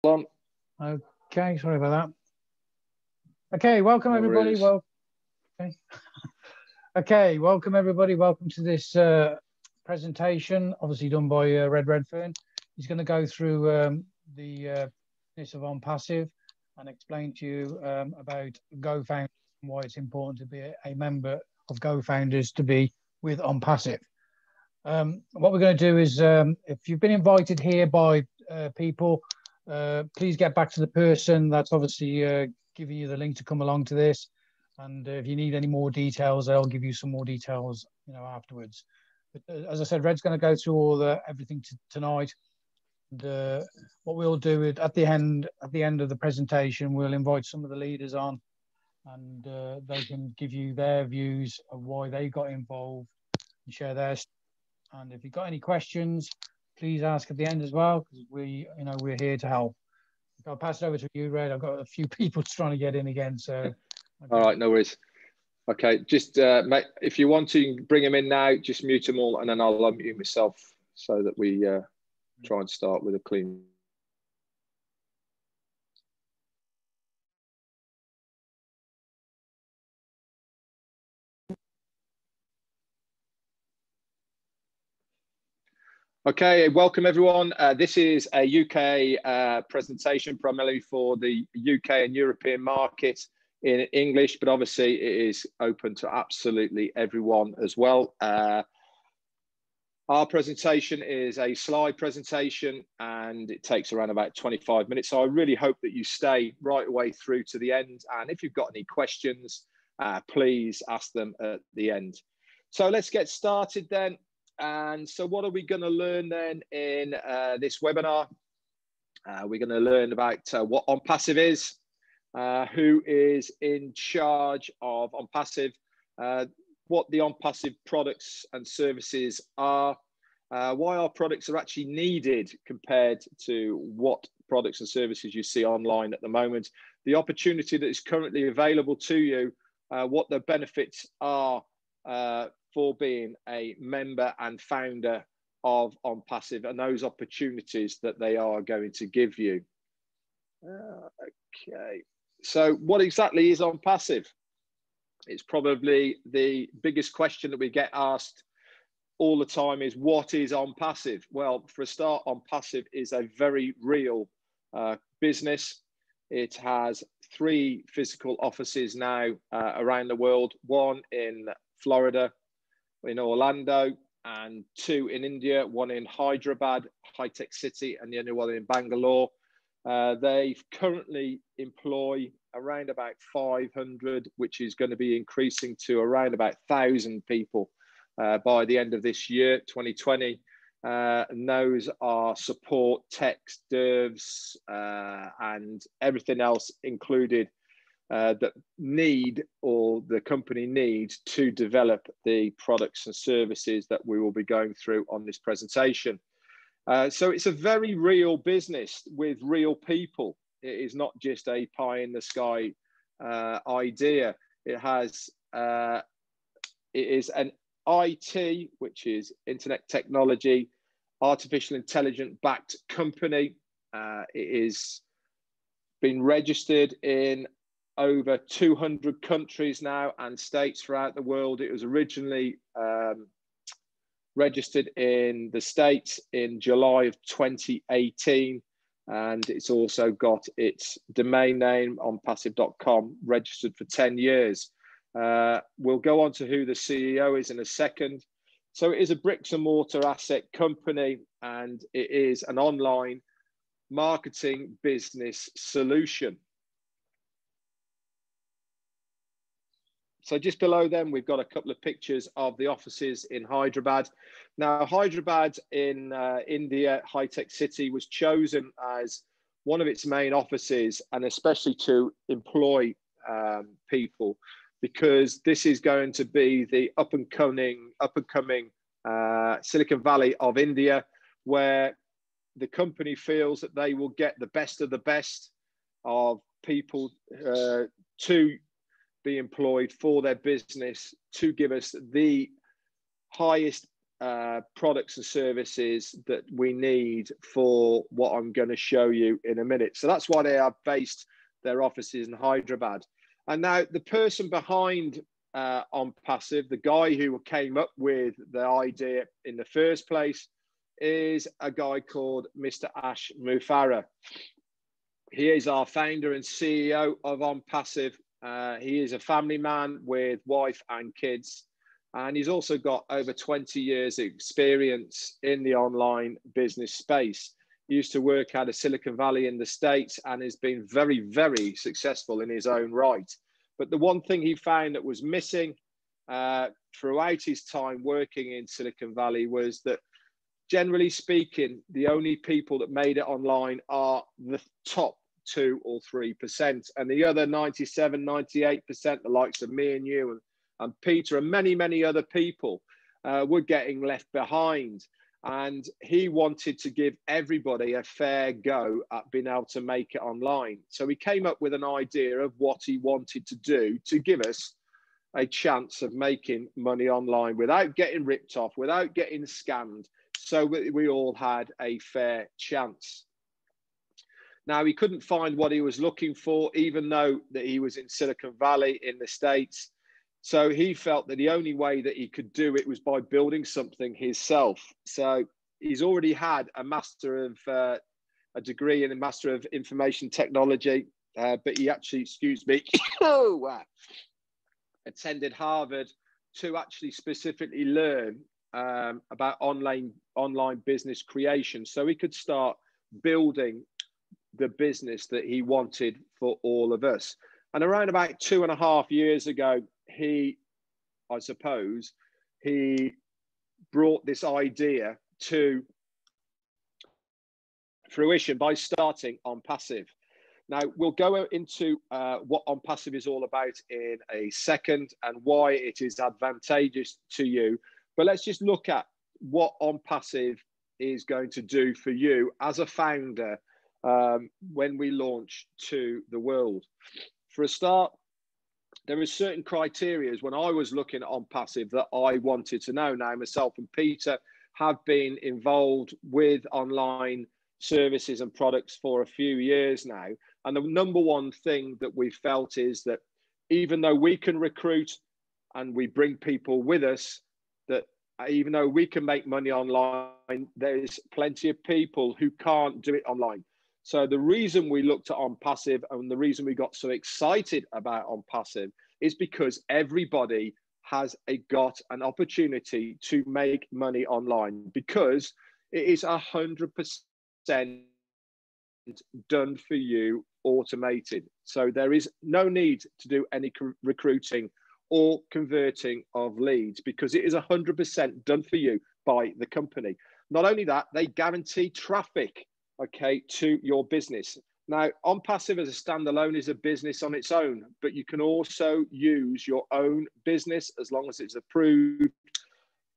On. Okay, sorry about that. Okay, welcome everybody. Welcome everybody. Welcome to this presentation, obviously done by Red Redfern. He's going to go through the business of ONPASSIVE and explain to you about GoFounders and why it's important to be a member of GoFounders to be with ONPASSIVE. What we're going to do is, if you've been invited here by people, please get back to the person that's obviously giving you the link to come along to this. And if you need any more details, I'll give you some more details, afterwards. But as I said, Red's going to go through all everything tonight. And what we'll do is at the end of the presentation, we'll invite some of the leaders on, and they can give you their views of why they got involved and share their. And if you've got any questions, please ask at the end as well, because we're here to help. I'll pass it over to you, Red. I've got a few people trying to get in again, so. Okay. All right, no worries. Okay, just if you want to bring them in now, just mute them all, and then I'll unmute myself so that we try and start with a clean. Okay, welcome everyone. This is a UK presentation primarily for the UK and European market in English, but obviously it is open to absolutely everyone as well. Our presentation is a slide presentation and it takes around about 25 minutes. So I really hope that you stay right away through to the end. And if you've got any questions, please ask them at the end. So let's get started then. And so what are we going to learn then in this webinar? We're going to learn about what ONPASSIVE is, who is in charge of ONPASSIVE, what the ONPASSIVE products and services are, why our products are actually needed compared to what products and services you see online at the moment, the opportunity that is currently available to you, what the benefits are for being a member and founder of ONPASSIVE, and those opportunities that they are going to give you. Okay, so what exactly is ONPASSIVE? It's probably the biggest question that we get asked all the time is, what is ONPASSIVE? Well, for a start, ONPASSIVE is a very real business. It has 3 physical offices now around the world, 1 in Florida, in Orlando, and 2 in India, 1 in Hyderabad, high-tech city, and the other one in Bangalore. They currently employ around about 500, which is going to be increasing to around about 1,000 people by the end of this year, 2020. And those are support, techs, devs, and everything else included that the company needs to develop the products and services that we will be going through on this presentation. So it's a very real business with real people. It is not just a pie in the sky idea. It is an IT, which is internet technology, artificial intelligence backed company. It is been registered in over 200 countries now and states throughout the world. It was originally registered in the States in July of 2018, and it's also got its domain name onpassive.com registered for 10 years. We'll go on to who the CEO is in a second. So it is a bricks and mortar asset company, and it is an online marketing business solution. So just below them, we've got a couple of pictures of the offices in Hyderabad. Now, Hyderabad in India, high-tech city, was chosen as one of its main offices, and especially to employ people, because this is going to be the up and coming Silicon Valley of India, where the company feels that they will get the best of the best of people to be employed for their business, to give us the highest products and services that we need for what I'm going to show you in a minute. So that's why they have based their offices in Hyderabad. And now the person behind ONPASSIVE, the guy who came up with the idea in the first place, is a guy called Mr. Ash Mufarah. He is our founder and CEO of ONPASSIVE. He is a family man with wife and kids. And he's also got over 20 years experience in the online business space. He used to work out of Silicon Valley in the States and has been very, very successful in his own right. But the one thing he found that was missing throughout his time working in Silicon Valley was that, generally speaking, the only people that made it online are the top 2 or 3%. And the other 97, 98%, the likes of me and you and Peter and many, many other people were getting left behind. And he wanted to give everybody a fair go at being able to make it online. So he came up with an idea of what he wanted to do to give us a chance of making money online without getting ripped off, without getting scammed, so we all had a fair chance. Now, he couldn't find what he was looking for, even though that he was in Silicon Valley in the States. So he felt that the only way that he could do it was by building something himself. So he's already had a master of a degree in a master of information technology, but he actually, excuse me, attended Harvard to actually specifically learn about online business creation, so he could start building the business that he wanted for all of us. And around about 2.5 years ago, I suppose he brought this idea to fruition by starting ONPASSIVE. Now, we'll go into what ONPASSIVE is all about in a second and why it is advantageous to you. But let's just look at what ONPASSIVE is going to do for you as a founder when we launch to the world. For a start, there are certain criteria when I was looking at ONPASSIVE that I wanted to know. Now, myself and Peter have been involved with online services and products for a few years now. And the number one thing that we felt is that even though we can recruit and we bring people with us, that even though we can make money online, there's plenty of people who can't do it online. So the reason we looked at ONPASSIVE and the reason we got so excited about ONPASSIVE is because everybody has got an opportunity to make money online, because it is 100% done for you, automated. So there is no need to do any recruiting or converting of leads, because it is 100% done for you by the company. Not only that, they guarantee traffic, okay, to your business. Now, ONPASSIVE as a standalone is a business on its own, but you can also use your own business, as long as it's approved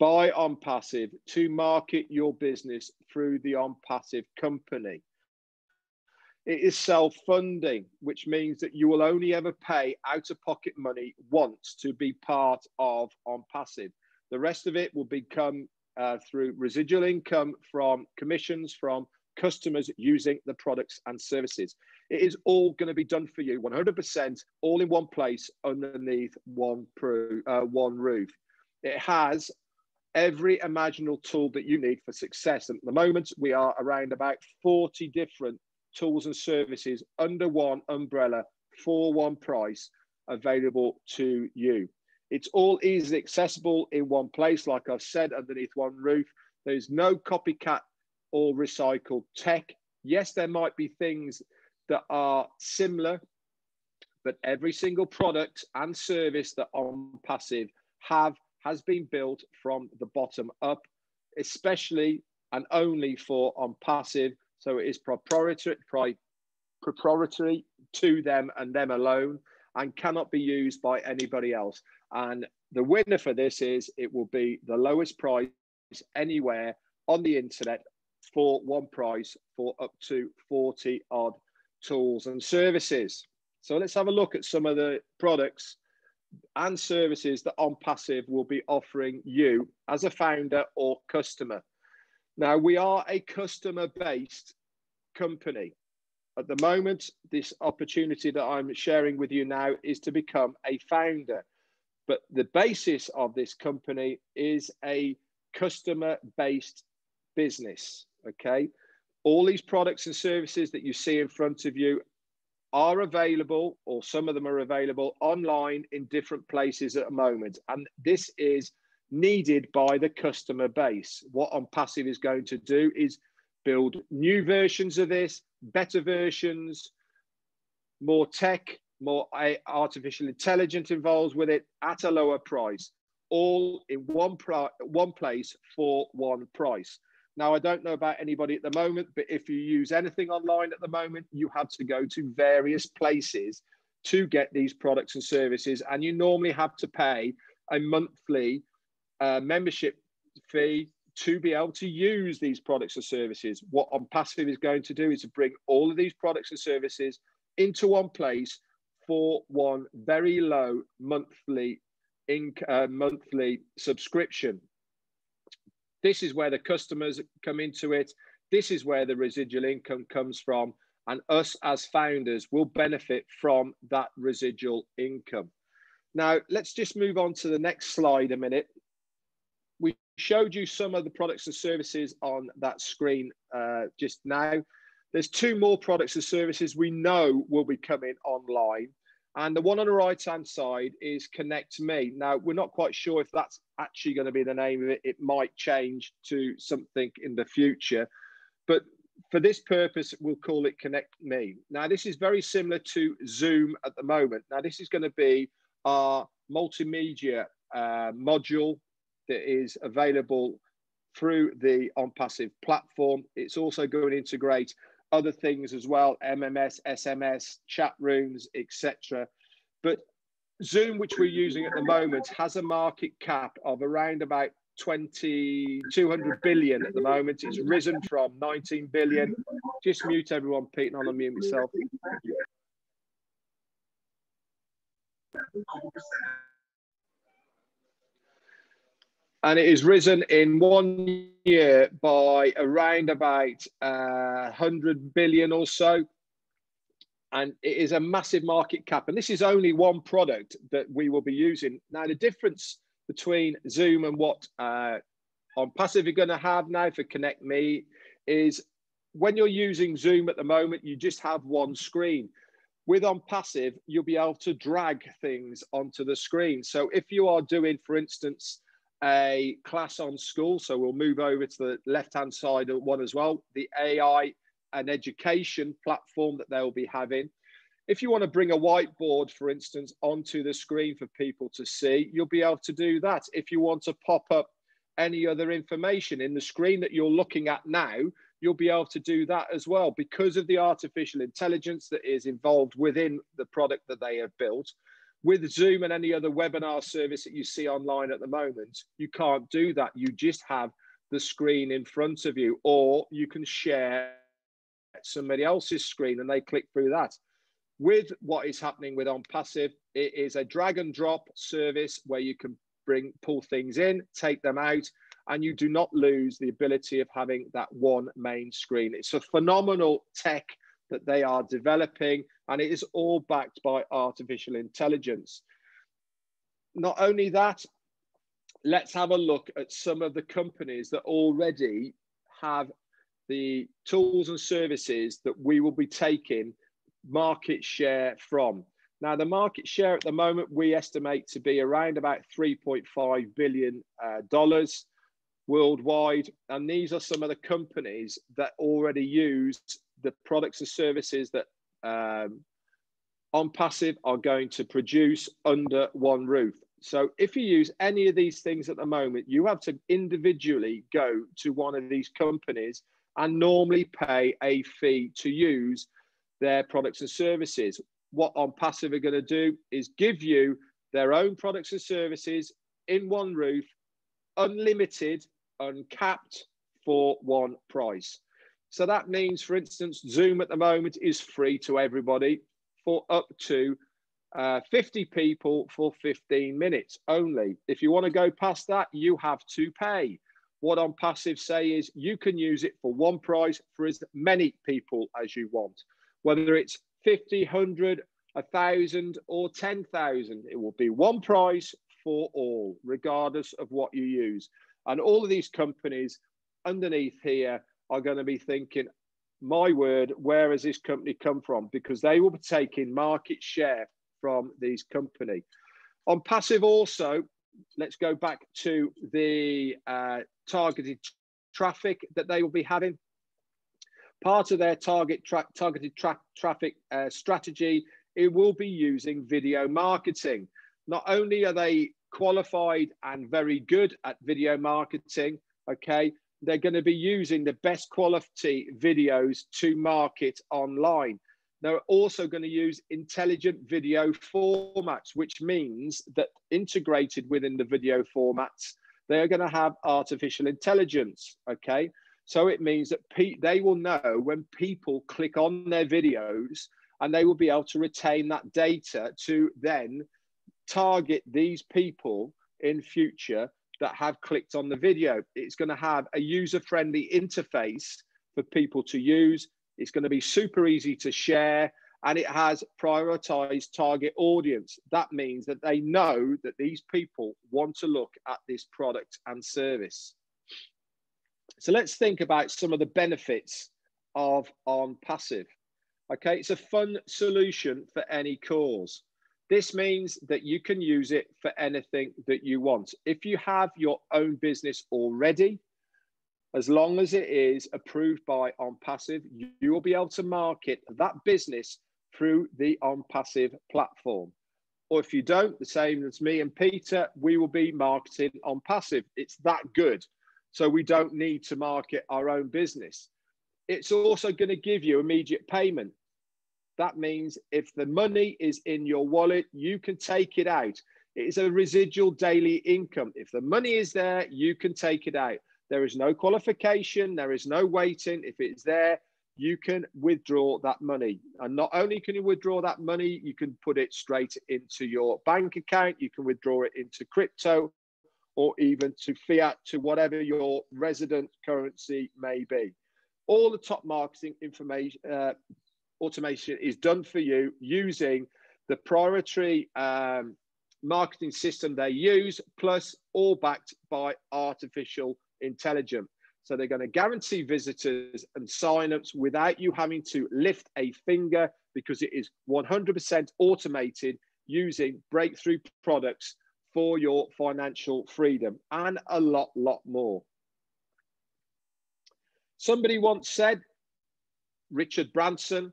by ONPASSIVE, to market your business through the ONPASSIVE company. It is self-funding, which means that you will only ever pay out-of-pocket money once to be part of ONPASSIVE. The rest of it will become through residual income from commissions from customers using the products and services. It is all going to be done for you 100%, all in one place, underneath one roof. It has every imaginable tool that you need for success. And at the moment, we are around about 40 different tools and services under one umbrella for one price available to you. It's all easily accessible in one place, like I've said, underneath one roof. There's no copycat or recycled tech. Yes, there might be things that are similar, but every single product and service that ONPASSIVE has been built from the bottom up, especially and only for ONPASSIVE. So it is proprietary to them and them alone, and cannot be used by anybody else. And the winner for this is it will be the lowest price anywhere on the internet for one price for up to 40 odd tools and services. So let's have a look at some of the products and services that ONPASSIVE will be offering you as a founder or customer. Now, we are a customer-based company. At the moment, this opportunity that I'm sharing with you now is to become a founder. But the basis of this company is a customer-based business, okay? All these products and services that you see in front of you are available, or some of them are available online in different places at the moment. And this is needed by the customer base. What ONPASSIVE is going to do is build new versions of this, better versions, more tech, more artificial intelligence involved with it at a lower price, all in one place for one price. Now, I don't know about anybody at the moment, but if you use anything online at the moment, you have to go to various places to get these products and services, and you normally have to pay a monthly membership fee to be able to use these products and services. What ONPASSIVE is going to do is to bring all of these products and services into one place for one very low monthly subscription. This is where the customers come into it. This is where the residual income comes from, and us as founders will benefit from that residual income. Now, let's just move on to the next slide a minute. We showed you some of the products and services on that screen just now. There's two more products and services we know will be coming online. And the one on the right-hand side is Connect Me. Now, we're not quite sure if that's actually going to be the name of it. It might change to something in the future. But for this purpose, we'll call it Connect Me. Now, this is very similar to Zoom at the moment. Now, this is going to be our multimedia module that is available through the ONPASSIVE platform. It's also going to integrate other things as well, MMS, SMS, chat rooms, etc. But Zoom, which we're using at the moment, has a market cap of around about 200 billion at the moment. It's risen from 19 billion. Just mute everyone, Pete, and I'll unmute myself. And it has risen in 1 year by around about 100 billion or so. And it is a massive market cap. And this is only one product that we will be using. Now, the difference between Zoom and what ONPASSIVE are going to have now for Connect Me is when you're using Zoom at the moment, you just have one screen. With ONPASSIVE, you'll be able to drag things onto the screen. So if you are doing, for instance, a class on school, so we'll move over to the left-hand side of one as well, the AI and education platform that they'll be having. If you want to bring a whiteboard, for instance, onto the screen for people to see, you'll be able to do that. If you want to pop up any other information in the screen that you're looking at now, you'll be able to do that as well because of the artificial intelligence that is involved within the product that they have built. With Zoom and any other webinar service that you see online at the moment, you can't do that. You just have the screen in front of you, or you can share somebody else's screen and they click through that. With what is happening with ONPASSIVE, it is a drag and drop service where you can pull things in, take them out, and you do not lose the ability of having that one main screen. It's a phenomenal tech that they are developing, and it is all backed by artificial intelligence. Not only that, let's have a look at some of the companies that already have the tools and services that we will be taking market share from. Now, the market share at the moment, we estimate to be around about $3.5 billion worldwide. And these are some of the companies that already use the products and services that ONPASSIVE are going to produce under one roof. So if you use any of these things at the moment, you have to individually go to one of these companies and normally pay a fee to use their products and services. What ONPASSIVE are going to do is give you their own products and services in one roof, unlimited, uncapped, for one price. So that means, for instance, Zoom at the moment is free to everybody for up to 50 people for 15 minutes only. If you want to go past that, you have to pay. What ONPASSIVE say is you can use it for one price for as many people as you want. Whether it's 50, 100, 1,000 or 10,000, it will be one price for all, regardless of what you use. And all of these companies underneath here are going to be thinking, my word, where has this company come from? Because they will be taking market share from these companies. ONPASSIVE also, let's go back to the targeted traffic that they will be having. Part of their targeted traffic strategy, it will be using video marketing. Not only are they qualified and very good at video marketing, okay, they're going to be using the best quality videos to market online. They're also going to use intelligent video formats, which means that integrated within the video formats, they are going to have artificial intelligence, okay? So it means that they will know when people click on their videos, and they will be able to retain that data to then target these people in future that have clicked on the video. It's going to have a user-friendly interface for people to use. It's going to be super easy to share, and it has prioritized target audience. That means that they know that these people want to look at this product and service. So let's think about some of the benefits of ONPASSIVE. Okay, it's a fun solution for any cause. This means that you can use it for anything that you want. If you have your own business already, as long as it is approved by ONPASSIVE, you will be able to market that business through the ONPASSIVE platform. Or if you don't, the same as me and Peter, we will be marketing ONPASSIVE. It's that good. So we don't need to market our own business. It's also going to give you immediate payment. That means if the money is in your wallet, you can take it out. It is a residual daily income. If the money is there, you can take it out. There is no qualification. There is no waiting. If it's there, you can withdraw that money. And not only can you withdraw that money, you can put it straight into your bank account. You can withdraw it into crypto or even to fiat, to whatever your resident currency may be. All the top marketing information, automation is done for you using the proprietary marketing system they use, plus all backed by artificial intelligence. So they're going to guarantee visitors and signups without you having to lift a finger, because it is 100% automated using breakthrough products for your financial freedom, and a lot more. Somebody once said, Richard Branson,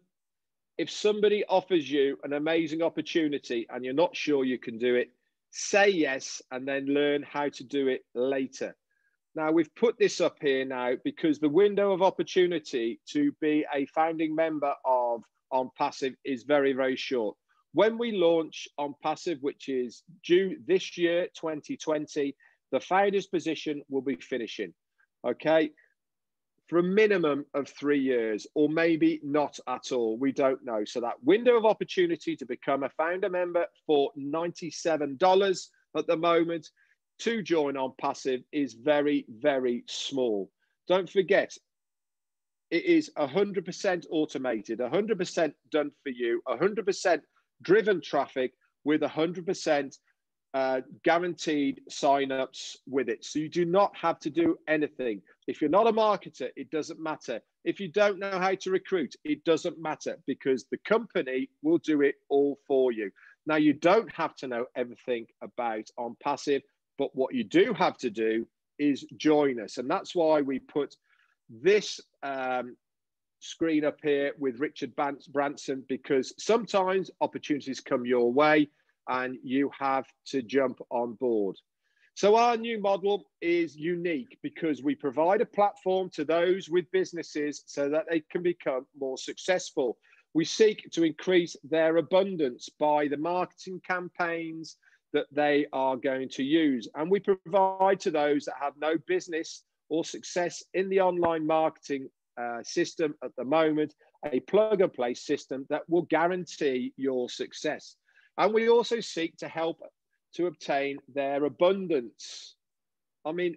if somebody offers you an amazing opportunity and you're not sure you can do it, say yes and then learn how to do it later. Now, we've put this up here now because the window of opportunity to be a founding member of ONPASSIVE is very, very short. When we launch ONPASSIVE, which is due this year, 2020, the founder's position will be finishing, okay? For a minimum of 3 years, or maybe not at all, we don't know. So that window of opportunity to become a founder member for $97 at the moment to join ONPASSIVE is very, very small. Don't forget, it is 100% automated, 100% done for you, 100% driven traffic with 100% guaranteed signups with it. So you do not have to do anything. If you're not a marketer, it doesn't matter. If you don't know how to recruit, it doesn't matter, because the company will do it all for you. Now, you don't have to know everything about ONPASSIVE, but what you do have to do is join us. And that's why we put this screen up here with Richard Branson, because sometimes opportunities come your way and you have to jump on board. So our new model is unique because we provide a platform to those with businesses so that they can become more successful. We seek to increase their abundance by the marketing campaigns that they are going to use. And we provide to those that have no business or success in the online marketing system at the moment, a plug and play system that will guarantee your success. And we also seek to help to obtain their abundance. I mean,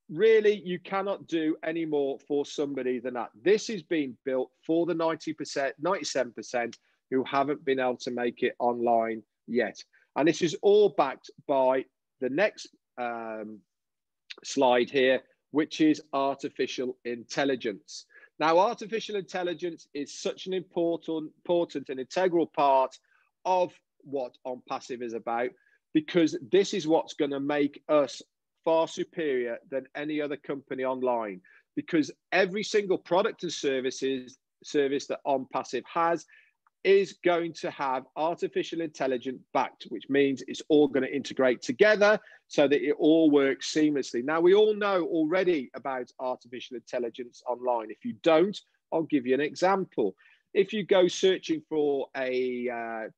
really, you cannot do any more for somebody than that. This is being built for the 90%, 97% who haven't been able to make it online yet. And this is all backed by the next slide here, which is artificial intelligence. Now, artificial intelligence is such an important and integral part of what ONPASSIVE is about, because this is what's going to make us far superior than any other company online, because every single product and service that ONPASSIVE has is going to have artificial intelligence backed, which means it's all going to integrate together so that it all works seamlessly. Now, we all know already about artificial intelligence online. If you don't, I'll give you an example. If you go searching for a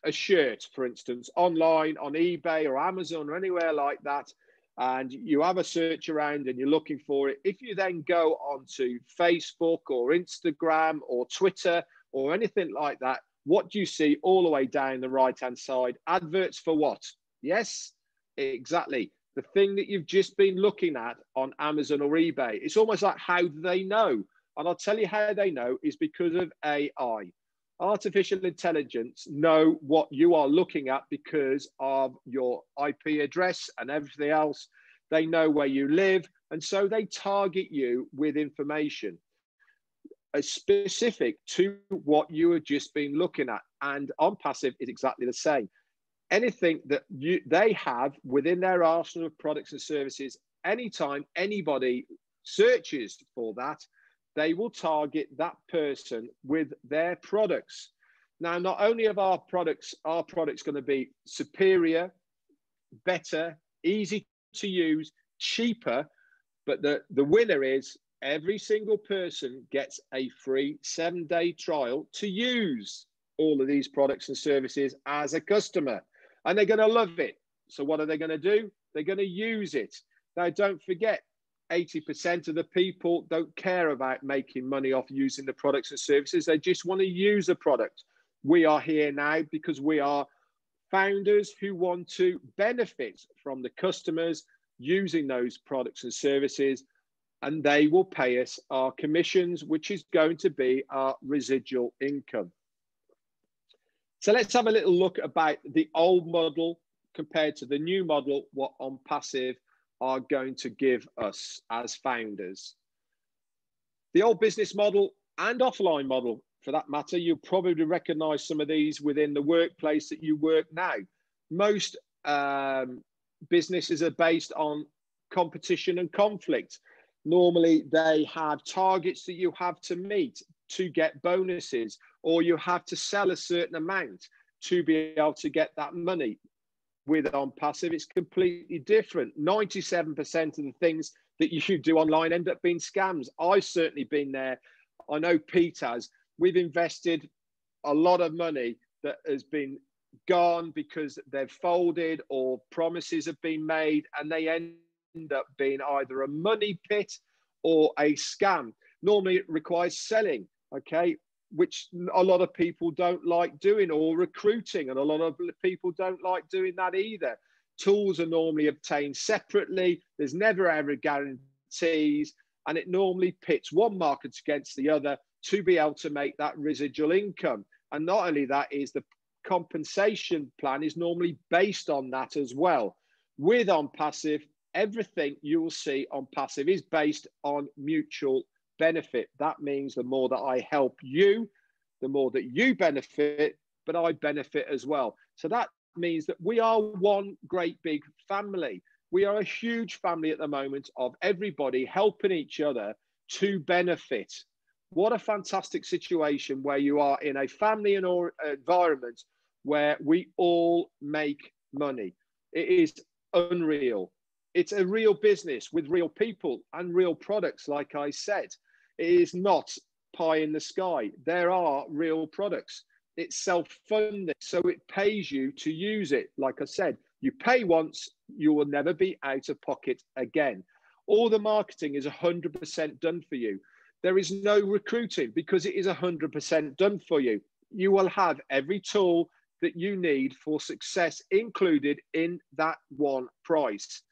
shirt, for instance, online on eBay or Amazon or anywhere like that, and you have a search around and you're looking for it, if you then go onto Facebook or Instagram or Twitter or anything like that, what do you see all the way down the right-hand side? Adverts for what? Yes, exactly. The thing that you've just been looking at on Amazon or eBay. It's almost like, how do they know? And I'll tell you how they know is because of AI. Artificial intelligence know what you are looking at because of your IP address and everything else. They know where you live, and so they target you with information specific to what you have just been looking at. And ONPASSIVE is exactly the same. Anything that they have within their arsenal of products and services, anytime anybody searches for that, they will target that person with their products. Now, not only are our products going to be superior, better, easy to use, cheaper, but the winner is every single person gets a free 7-day trial to use all of these products and services as a customer. And they're going to love it. So what are they going to do? They're going to use it. Now, don't forget, 80% of the people don't care about making money off using the products and services. They just want to use a product. We are here now because we are founders who want to benefit from the customers using those products and services, and they will pay us our commissions, which is going to be our residual income. So let's have a little look about the old model compared to the new model, what ONPASSIVE are going to give us as founders. The old business model and offline model, for that matter, you'll probably recognize some of these within the workplace that you work now. Most businesses are based on competition and conflict. Normally, they have targets that you have to meet to get bonuses, or you have to sell a certain amount to be able to get that money. With ONPASSIVE, it's completely different. 97% of the things that you do online end up being scams. I've certainly been there. I know Pete has. We've invested a lot of money that has been gone because they've folded or promises have been made, and they end up being either a money pit or a scam. Normally it requires selling, okay, which a lot of people don't like doing, or recruiting, and a lot of people don't like doing that either. Tools are normally obtained separately. There's never ever guarantees, and it normally pits one market against the other to be able to make that residual income. And not only that, is the compensation plan is normally based on that as well. With ONPASSIVE, everything you will see on Passive is based on mutual benefit. That means the more that I help you, the more that you benefit, but I benefit as well. So that means that we are one great big family. We are a huge family at the moment of everybody helping each other to benefit. What a fantastic situation where you are in a family and environment where we all make money. It is unreal. It's a real business with real people and real products, like I said. It is not pie in the sky. There are real products. It's self-funded, so it pays you to use it. Like I said, you pay once, you will never be out of pocket again. All the marketing is 100% done for you. There is no recruiting because it is 100% done for you. You will have every tool that you need for success included in that one price.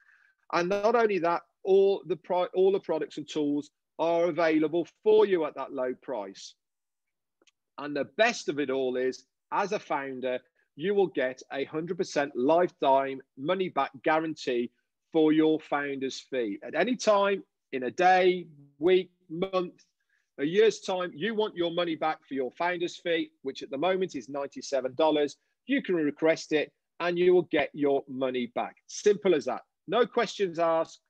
And not only that, all the products and tools are available for you at that low price. And the best of it all is, as a founder, you will get 100% lifetime money back guarantee for your founder's fee. At any time, in a day, week, month, a year's time, you want your money back for your founder's fee, which at the moment is $97. You can request it and you will get your money back. Simple as that. No questions asked.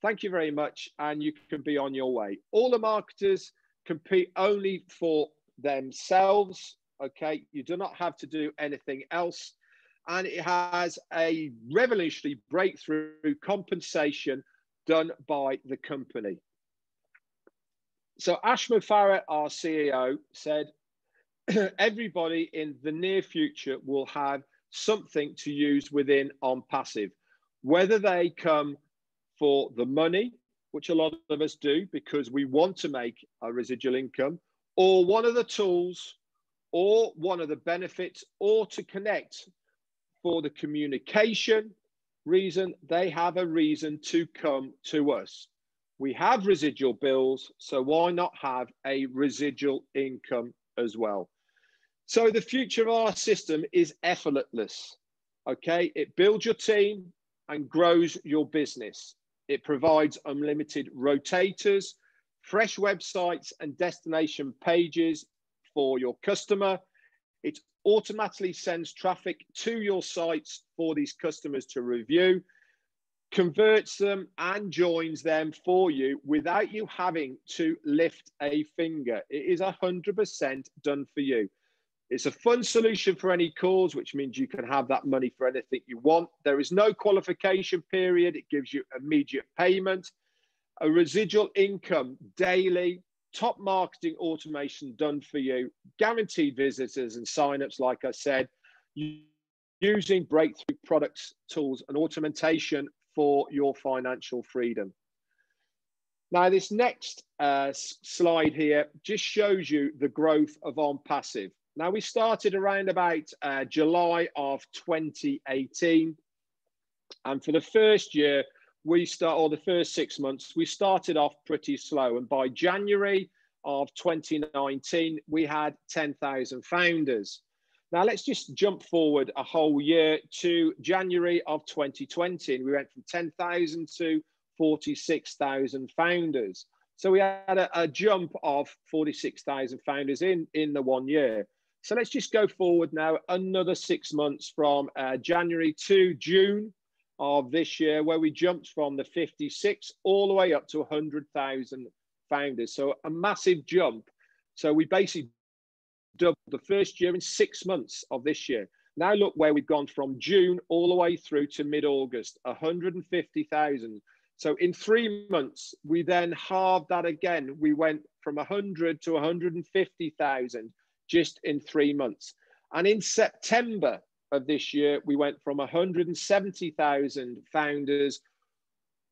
Thank you very much. And you can be on your way. All the marketers compete only for themselves. Okay, you do not have to do anything else. And it has a revolutionary breakthrough compensation done by the company. So Ashman Farah, our CEO, said, everybody in the near future will have something to use within ONPASSIVE, whether they come for the money, which a lot of us do because we want to make a residual income, or one of the tools, or one of the benefits, or to connect for the communication reason. They have a reason to come to us. We have residual bills, so why not have a residual income as well? So the future of our system is effortless. Okay, it builds your team and grows your business. It provides unlimited rotators, fresh websites and destination pages for your customer. It automatically sends traffic to your sites for these customers to review, converts them and joins them for you without you having to lift a finger. It is 100% done for you. It's a fun solution for any cause, which means you can have that money for anything you want. There is no qualification period. It gives you immediate payment, a residual income daily, top marketing automation done for you, guaranteed visitors and signups, like I said, using breakthrough products, tools, and automation for your financial freedom. Now, this next slide here just shows you the growth of ONPASSIVE. Now, we started around about July of 2018. And for the first year, or the first 6 months, we started off pretty slow. And by January of 2019, we had 10,000 founders. Now, let's just jump forward a whole year to January of 2020. And we went from 10,000 to 46,000 founders. So we had a jump of 46,000 founders in the 1 year. So let's just go forward now another 6 months from January to June of this year, where we jumped from the 56 all the way up to 100,000 founders. So a massive jump. So we basically doubled the first year in 6 months of this year. Now look where we've gone from June all the way through to mid-August, 150,000. So in 3 months, we then halved that again. We went from 100 to 150,000 just in 3 months. And in September of this year, we went from 170,000 founders.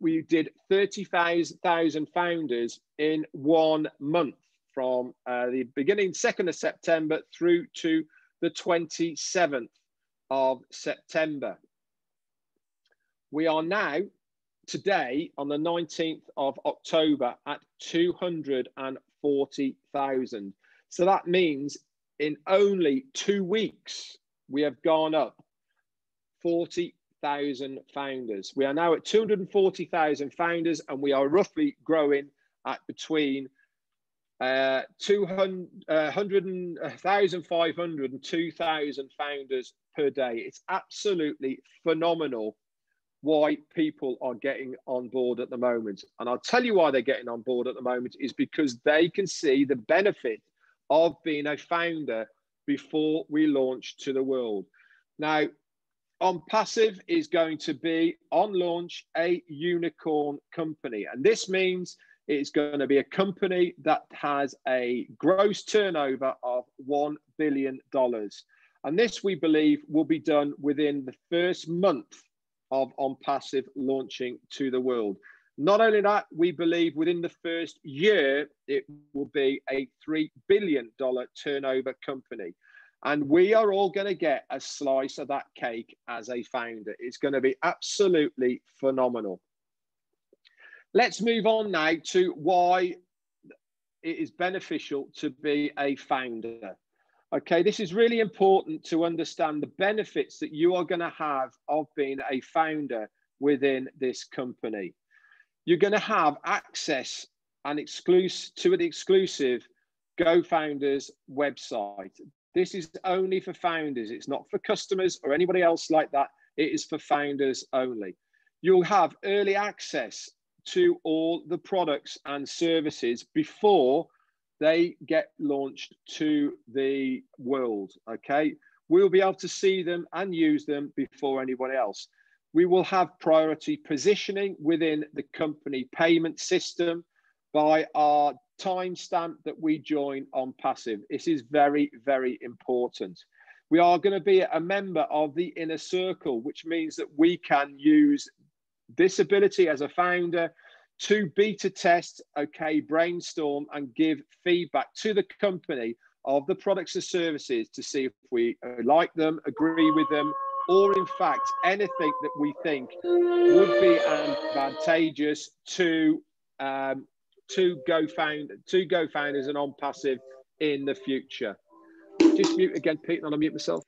We did 30,000 founders in 1 month from the beginning, 2nd of September through to the 27th of September. We are now, today, on the 19th of October at 240,000. So that means in only 2 weeks, we have gone up 40,000 founders. We are now at 240,000 founders, and we are roughly growing at between 1,500 and 2,000 founders per day. It's absolutely phenomenal why people are getting on board at the moment. And I'll tell you why they're getting on board at the moment is because they can see the benefit of being a founder before we launch to the world. Now, ONPASSIVE is going to be on launch a unicorn company. And this means it's going to be a company that has a gross turnover of $1 billion. And this, we believe, will be done within the first month of ONPASSIVE launching to the world. Not only that, we believe within the first year, it will be a $3 billion turnover company. And we are all going to get a slice of that cake as a founder. It's going to be absolutely phenomenal. Let's move on now to why it is beneficial to be a founder. Okay, this is really important to understand the benefits that you are going to have of being a founder within this company. You're going to have access and to an exclusive GoFounders website. This is only for founders. It's not for customers or anybody else like that. It is for founders only. You'll have early access to all the products and services before they get launched to the world, okay? We'll be able to see them and use them before anyone else. We will have priority positioning within the company payment system by our timestamp that we join ONPASSIVE. This is very, very important. We are going to be a member of the inner circle, which means that we can use this ability as a founder to beta test, okay, brainstorm and give feedback to the company of the products and services to see if we like them, agree with them, or in fact, anything that we think would be advantageous to GoFounders and ONPASSIVE in the future. Just mute again, Pete, and I'll mute myself.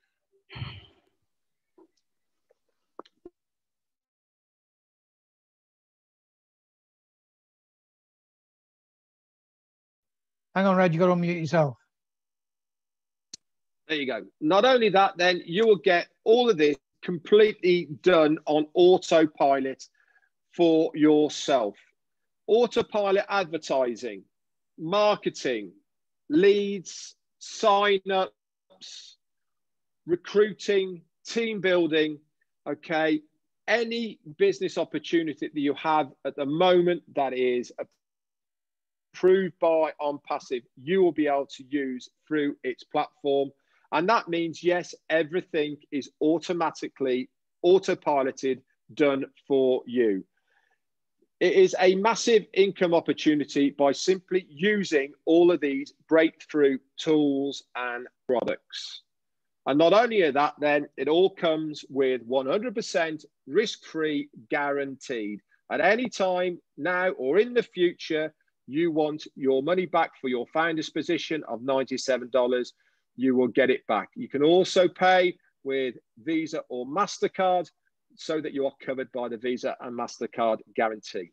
Hang on, Red, you got to unmute yourself. There you go. Not only that, then you will get all of this completely done on autopilot for yourself. Autopilot advertising, marketing, leads, sign-ups, recruiting, team building, okay? Any business opportunity that you have at the moment that is approved by ONPASSIVE, you will be able to use through its platform. And that means, yes, everything is automatically autopiloted, done for you. It is a massive income opportunity by simply using all of these breakthrough tools and products. And not only that, then it all comes with 100% risk-free guaranteed. At any time now or in the future, you want your money back for your founder's position of $97, you will get it back. You can also pay with Visa or MasterCard so that you are covered by the Visa and MasterCard guarantee.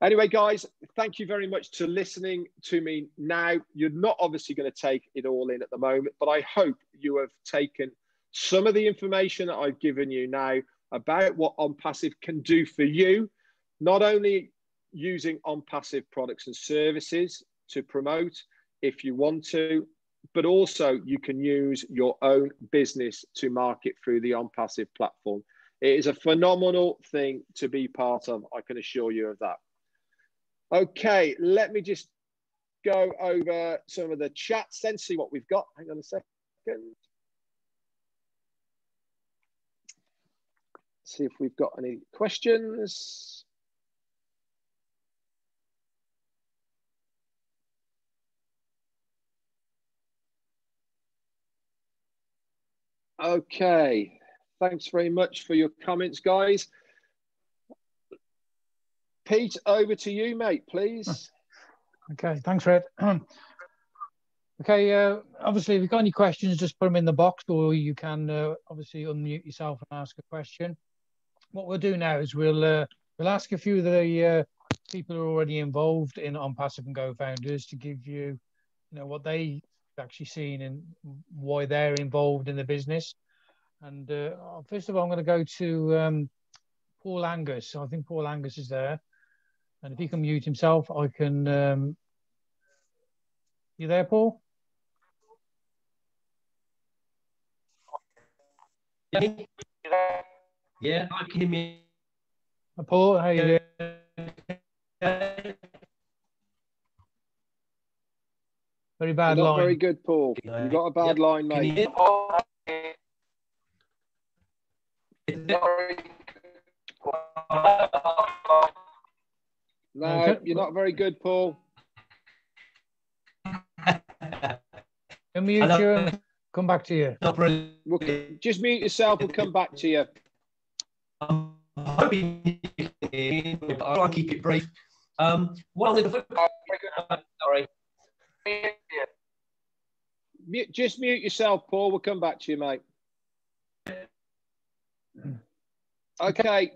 Anyway, guys, thank you very much for listening to me now. You're not obviously going to take it all in at the moment, but I hope you have taken some of the information that I've given you now about what ONPASSIVE can do for you, not only using ONPASSIVE products and services to promote if you want to, but also you can use your own business to market through the ONPASSIVE platform. It is a phenomenal thing to be part of, I can assure you of that. Okay, let me just go over some of the chats then, see what we've got. Hang on a second. See if we've got any questions. Okay, thanks very much for your comments, guys. Pete, over to you, mate, please. Okay, thanks, Red. Okay, obviously, if you've got any questions, just put them in the box, or you can obviously unmute yourself and ask a question. What we'll do now is we'll ask a few of the people who are already involved in ONPASSIVE and GoFounders to give you, what they've actually seen and why they're involved in the business. And first of all, I'm going to go to Paul Angus. So I think Paul Angus is there. And if he can mute himself, I can... You there, Paul? Yeah, I can hear me. Paul, how you doing? Very bad line. Not very good, Paul. You've got a bad line, mate. Can you hear No, you're not very good, Paul. Unmute you. come back to you. Just mute yourself. We'll come back to you. I'm hoping you can hear me, but I'll try and keep it brief. Sorry. Just mute yourself, Paul. We'll come back to you, mate. Okay,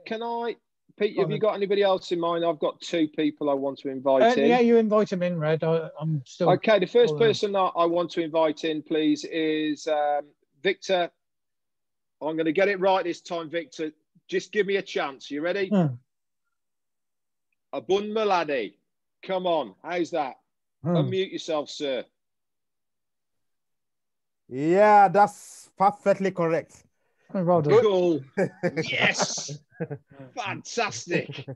Pete, have you got anybody else in mind? I've got 2 people I want to invite in. Yeah, you invite them in, Red. I'm still... Okay, the first person that I want to invite in, please, is Victor. I'm going to get it right this time, Victor. Just give me a chance. You ready? Abun Maladi. Come on. How's that? Unmute yourself, sir. Yeah, that's perfectly correct. Well done. Cool. Yes. Fantastic.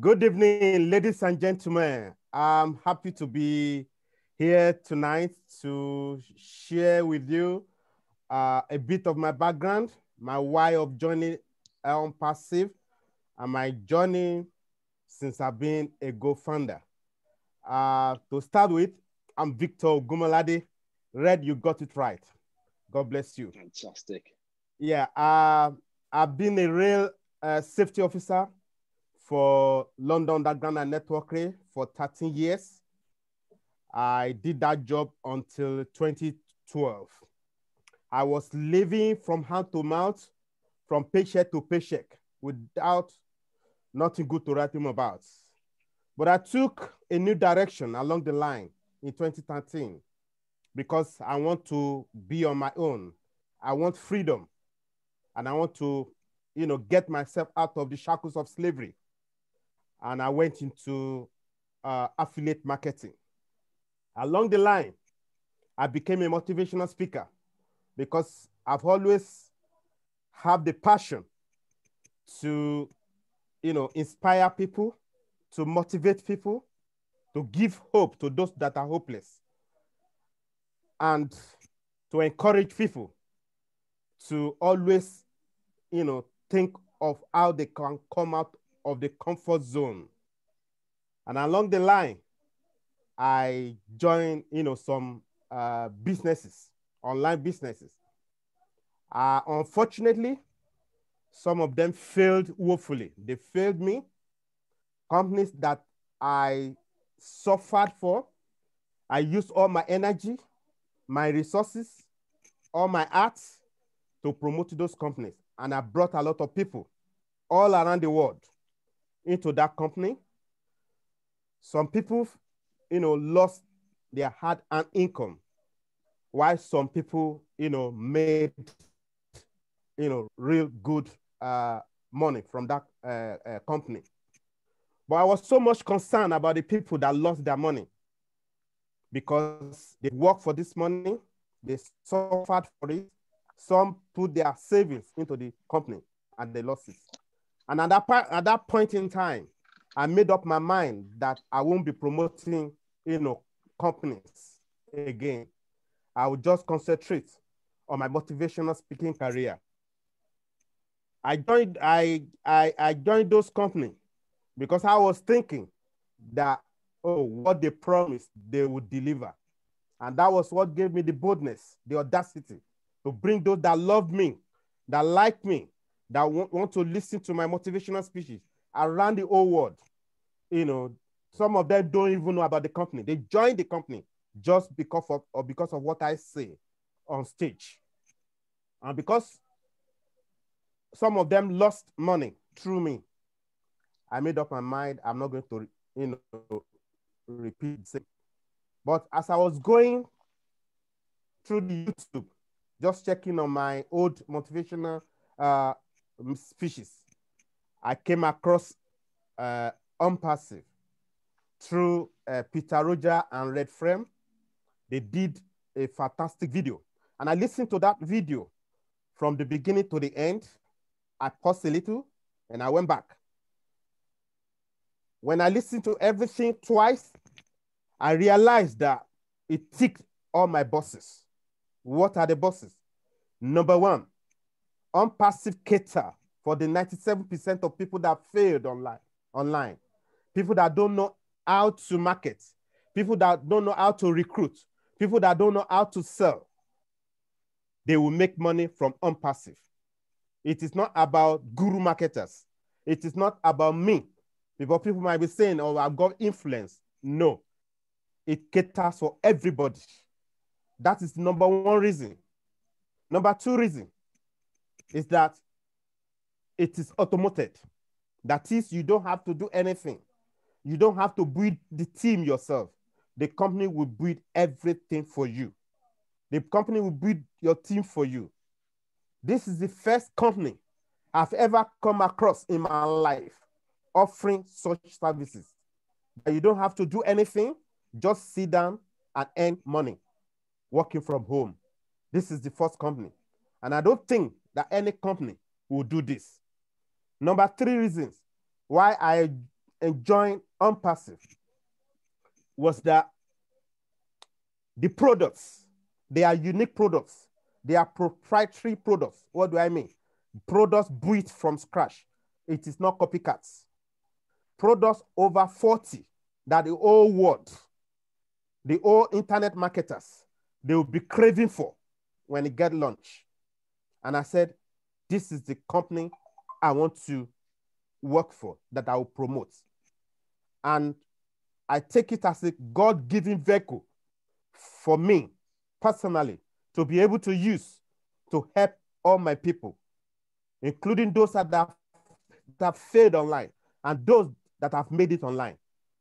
Good evening, ladies and gentlemen. I'm happy to be here tonight to share with you a bit of my background, my why of joining ONPASSIVE, and my journey since I've been a Go-founder. To start with, I'm Victor Gumalade. Red, you got it right. God bless you. Fantastic. Yeah, I've been a rail safety officer for London Underground and Network Rail for 13 years. I did that job until 2012. I was living from hand to mouth, from paycheck to paycheck, without nothing good to write home about. But I took a new direction along the line in 2013 because I want to be on my own. I want freedom, and I want to, get myself out of the shackles of slavery. And I went into affiliate marketing. Along the line, I became a motivational speaker because I've always had the passion to, inspire people, to motivate people, to give hope to those that are hopeless, and to encourage people to always, think of how they can come out of the comfort zone. And along the line, I joined, some businesses, online businesses. Unfortunately, some of them failed woefully. They failed me. Companies that I suffered for, I used all my energy, my resources, all my arts to promote those companies. And I brought a lot of people all around the world into that company. Some people, lost their hard-earned income, while some people, made, real good money from that company. But I was so much concerned about the people that lost their money because they worked for this money, they suffered for it. Some put their savings into the company and they lost it. And at that point in time, I made up my mind that I won't be promoting, companies again. I will just concentrate on my motivational speaking career. I joined those companies because I was thinking that, what they promised, they would deliver. And that was what gave me the boldness, the audacity to bring those that love me, that like me, that want to listen to my motivational speeches around the whole world. Some of them don't even know about the company. They joined the company just because of what I say on stage. And because some of them lost money through me, I made up my mind, I'm not going to, repeat the same. But as I was going through the YouTube, just checking on my old motivational speeches, I came across ONPASSIVE through Peter Roger and Red Redfern. They did a fantastic video. And I listened to that video from the beginning to the end. I paused a little and I went back. When I listened to everything twice, I realized that it ticked all my boxes. What are the boxes? Number one, ONPASSIVE cater for the 97% of people that failed online. People that don't know how to market, people that don't know how to recruit, people that don't know how to sell, they will make money from ONPASSIVE. It is not about guru marketers. It is not about me. Because people might be saying, oh, I've got influence. No, it caters for everybody. That is number one reason. Number two reason is that it is automated. That is, you don't have to do anything. You don't have to build the team yourself. The company will build everything for you. The company will build your team for you. This is the first company I've ever come across in my life offering such services. You don't have to do anything, just sit down and earn money working from home. This is the first company. And I don't think that any company will do this. Number three reasons why I joined ONPASSIVE was that the products, they are unique products. They are proprietary products. What do I mean? Products built from scratch. It is not copycats. Products over 40 that the whole world, the whole internet marketers, they will be craving for when it get launched. And I said, this is the company I want to work for, that I will promote. And I take it as a God-given vehicle for me personally to be able to use to help all my people, including those that have failed online and those that have made it online,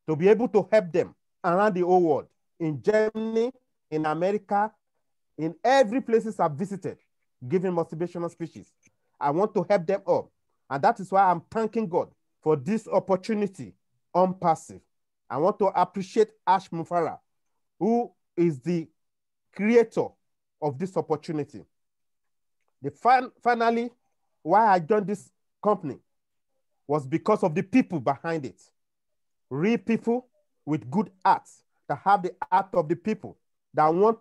to be able to help them around the whole world, in Germany, in America, in every places I've visited, giving motivational speeches. I want to help them all. And that is why I'm thanking God for this opportunity ONPASSIVE. I want to appreciate Ash Mufara, who is the creator of this opportunity. Finally, why I joined this company was because of the people behind it. Real people with good hearts, that have the heart of the people, that want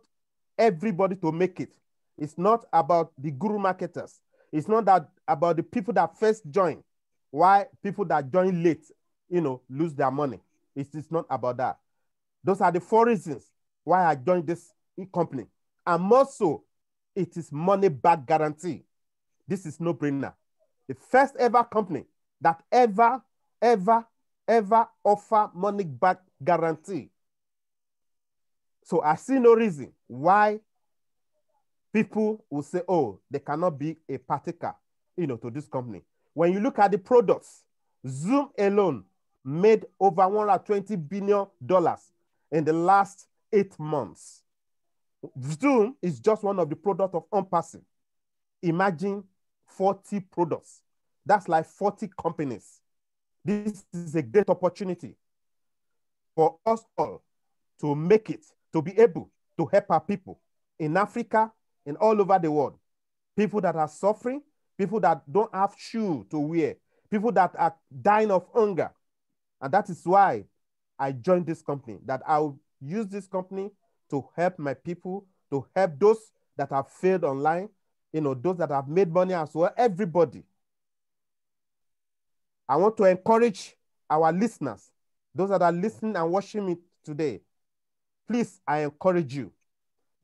everybody to make it. It's not about the guru marketers. It's not about the people that first join. Why people that join late, lose their money. It's not about that. Those are the four reasons why I joined this company. And more so, it is money back guarantee. This is no brainer. The first ever company that ever offer money back guarantee. So I see no reason why people will say, oh, they cannot be a partaker, to this company. When you look at the products, Zoom alone made over $120 billion in the last 8 months. Zoom is just one of the products of ONPASSIVE. Imagine 40 products. That's like 40 companies. This is a great opportunity for us all to make it, to be able to help our people in Africa and all over the world. People that are suffering, people that don't have shoes to wear, people that are dying of hunger. And that is why I joined this company, that I will use this company to help my people, to help those that have failed online, those that have made money as well, everybody. I want to encourage our listeners, those that are listening and watching me today. Please, I encourage you,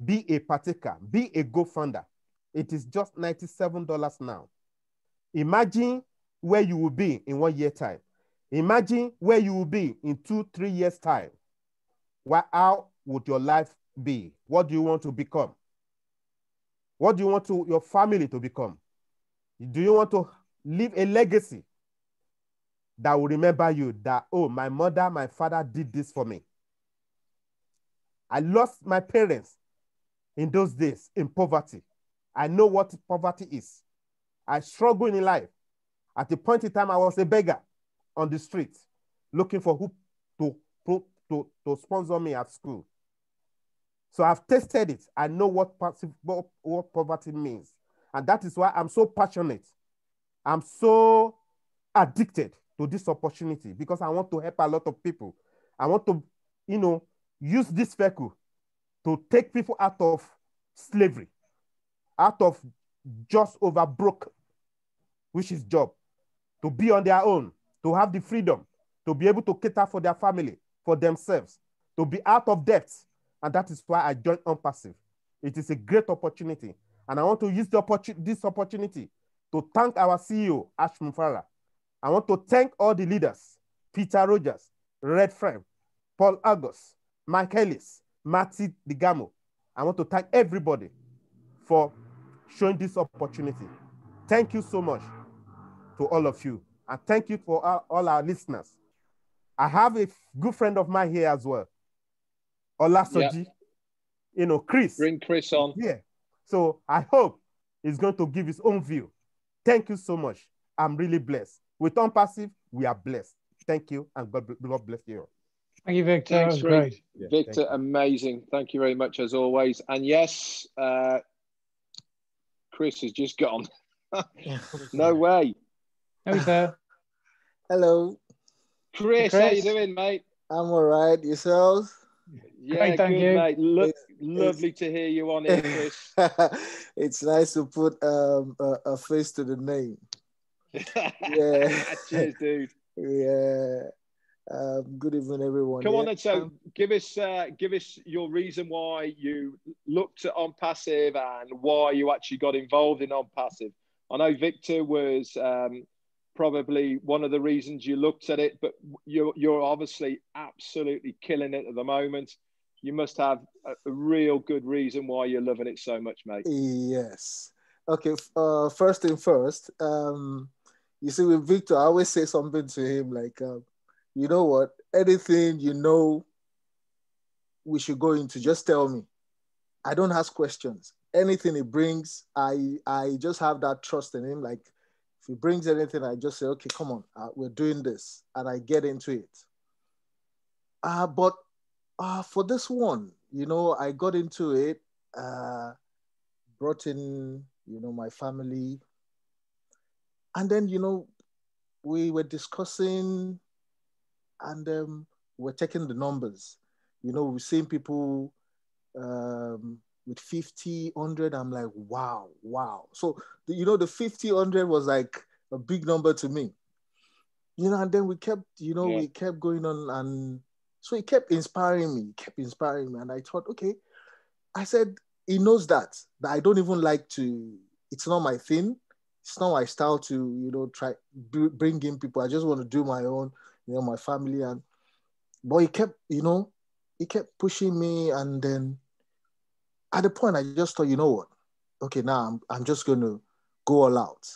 be a partaker, be a go-funder. It is just $97 now. Imagine where you will be in 1 year time. Imagine where you will be in 2-3 years time. How would your life be? What do you want to become? What do you want your family to become? Do you want to leave a legacy that will remember you that, oh, my mother, my father did this for me? I lost my parents in those days in poverty. I know what poverty is. I struggled in life. At the point in time, I was a beggar on the street, looking for who to sponsor me at school. So I've tasted it. I know what poverty means. And that is why I'm so passionate. I'm so addicted to this opportunity, because I want to help a lot of people. I want to, use this vehicle to take people out of slavery, out of just over broke, which is job, to be on their own, to have the freedom, to be able to cater for their family, for themselves, to be out of debt, And that is why I joined ONPASSIVE. It is a great opportunity. And I want to use this opportunity to thank our CEO, Ash Mufara. I want to thank all the leaders, Peter Rogers, Red Redfern, Paul August, Mike Ellis, Matty Digamo. I want to thank everybody for showing this opportunity. Thank you so much to all of you. And thank you for all our listeners. I have a good friend of mine here as well, Olasoji. Yep. You know, Chris. Bring Chris on. Yeah. So I hope he's going to give his own view. Thank you so much. I'm really blessed. With ONPASSIVE, we are blessed. Thank you, and God bless you. Thank you, Victor. Thanks, that was great. Yeah, Victor, amazing. Thank you very much, as always. And yes, Chris has just gone. No way. No, he's there. Hello. Chris, how you doing, mate? I'm all right. Yourselves? Yeah, great, thank you. Mate. Lovely to hear you on here, Chris. It's nice to put a face to the name. Yeah. Cheers, dude. Yeah. Good evening, everyone. Come on, then. So, give us your reason why you looked at ONPASSIVE and why you actually got involved in ONPASSIVE. I know Victor was probably one of the reasons you looked at it, but you're obviously absolutely killing it at the moment. You must have a real good reason why you're loving it so much, mate. Yes. Okay. First thing first. You see, with Victor, I always say something to him like, you know what? Anything you know we should go into, just tell me. I don't ask questions. Anything he brings, I just have that trust in him. Like, if he brings anything, I just say, okay, come on, we're doing this. And I get into it. But for this one, you know, I got into it, brought in, you know, my family. And then, you know, we were discussing and we're checking the numbers. You know, we've seen people with 50, 100. I'm like, wow. So, you know, the 50, 100 was like a big number to me. You know, and then we kept, you know, we kept going on. And so he kept inspiring me. And I thought, okay. I said, he knows that I don't even like to, it's not my thing. It's not my style to, you know, try bring in people. I just want to do my own, you know, my family. But he kept, you know, pushing me. And then at the point, I just thought, you know what? Okay, now I'm just going to go all out.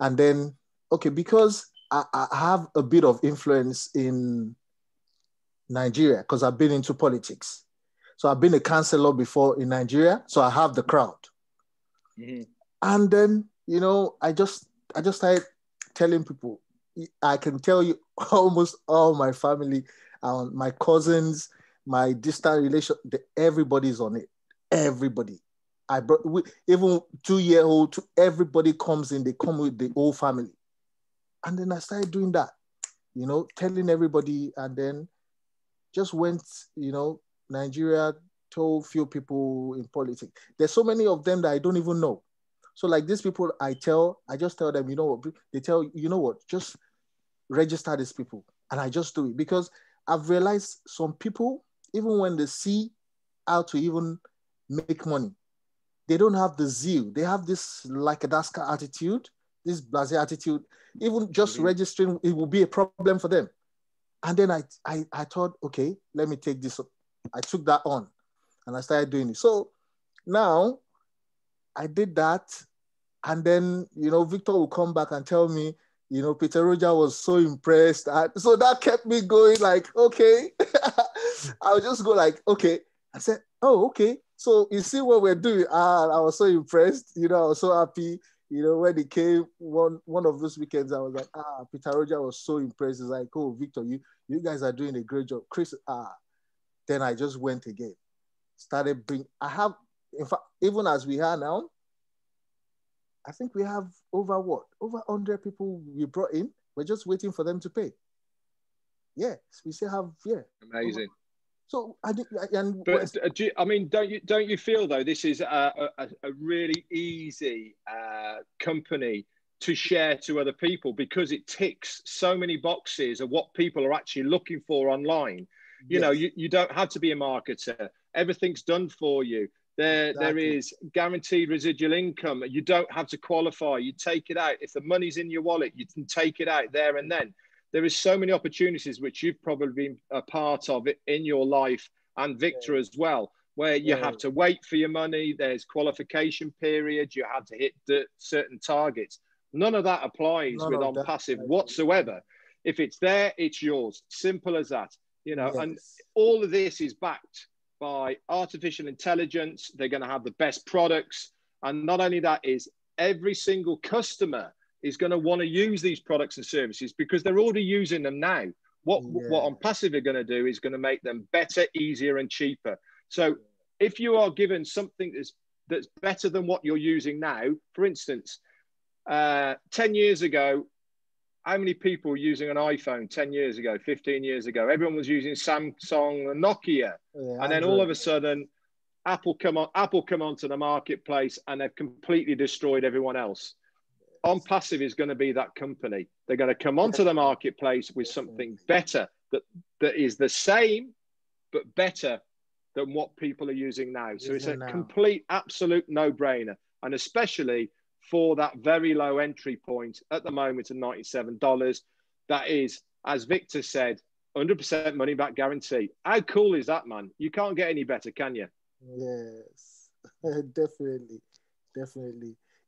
And then, okay, because I have a bit of influence in Nigeria because I've been into politics. So I've been a councillor before in Nigeria. So I have the crowd. Mm-hmm. And then, you know, I just started telling people, I can tell you almost all my family, my cousins, my distant relation, everybody's on it. Everybody. Even 2-year-old, everybody comes in, they come with the whole family. And then I started doing that, you know, telling everybody, and then just went, you know, Nigeria, told few people in politics. There's so many of them that I don't even know. So like these people I just tell them, you know what, they tell, you know what, just register these people. And I just do it because I've realized some people, even when they see how to even make money, they don't have the zeal. They have this like a Daska attitude, this blasé attitude. Even just registering, it will be a problem for them. And then I thought, okay, let me take this. I took that on and I started doing it. So now I did that. And then, you know, Victor will come back and tell me, you know, Peter Roger was so impressed. So that kept me going like, okay. I would just go like, okay. I said, oh, okay. So you see what we're doing? I was so impressed. You know, I was so happy. You know, when he came one of those weekends, I was like, Peter Roger was so impressed. He's like, oh, Victor, you guys are doing a great job. Chris, then I just went again. Started in fact, even as we are now, I think we have over 100 people we brought in. We're just waiting for them to pay. Yeah, we still have, Amazing. So I mean, don't you feel though this is a really easy company to share to other people because it ticks so many boxes of what people are actually looking for online. You know, you don't have to be a marketer. Everything's done for you. There is guaranteed residual income. You don't have to qualify. You take it out. If the money's in your wallet, you can take it out there and then. There is so many opportunities which you've probably been a part of it in your life, and Victor as well, where you have to wait for your money. There's qualification periods. You have to hit certain targets. None of that applies with ONPASSIVE whatsoever. If it's there, it's yours. Simple as that. You know, and all of this is backed by artificial intelligence. They're going to have the best products. And not only that, is every single customer is going to want to use these products and services because they're already using them now. What ONPASSIVE are going to do is going to make them better, easier, and cheaper. So if you are given something that's better than what you're using now, for instance, 10 years ago, how many people were using an iPhone 10 years ago, 15 years ago? Everyone was using Samsung and Nokia. And then all of a sudden, Apple come onto the marketplace and they've completely destroyed everyone else. ONPASSIVE is going to be that company. They're going to come onto the marketplace with something better that is the same, but better than what people are using now. So it's a complete, absolute no-brainer. And especially for that very low entry point at the moment of $97. That is, as Victor said, 100% money back guarantee. How cool is that, man? You can't get any better, can you? Yes, definitely.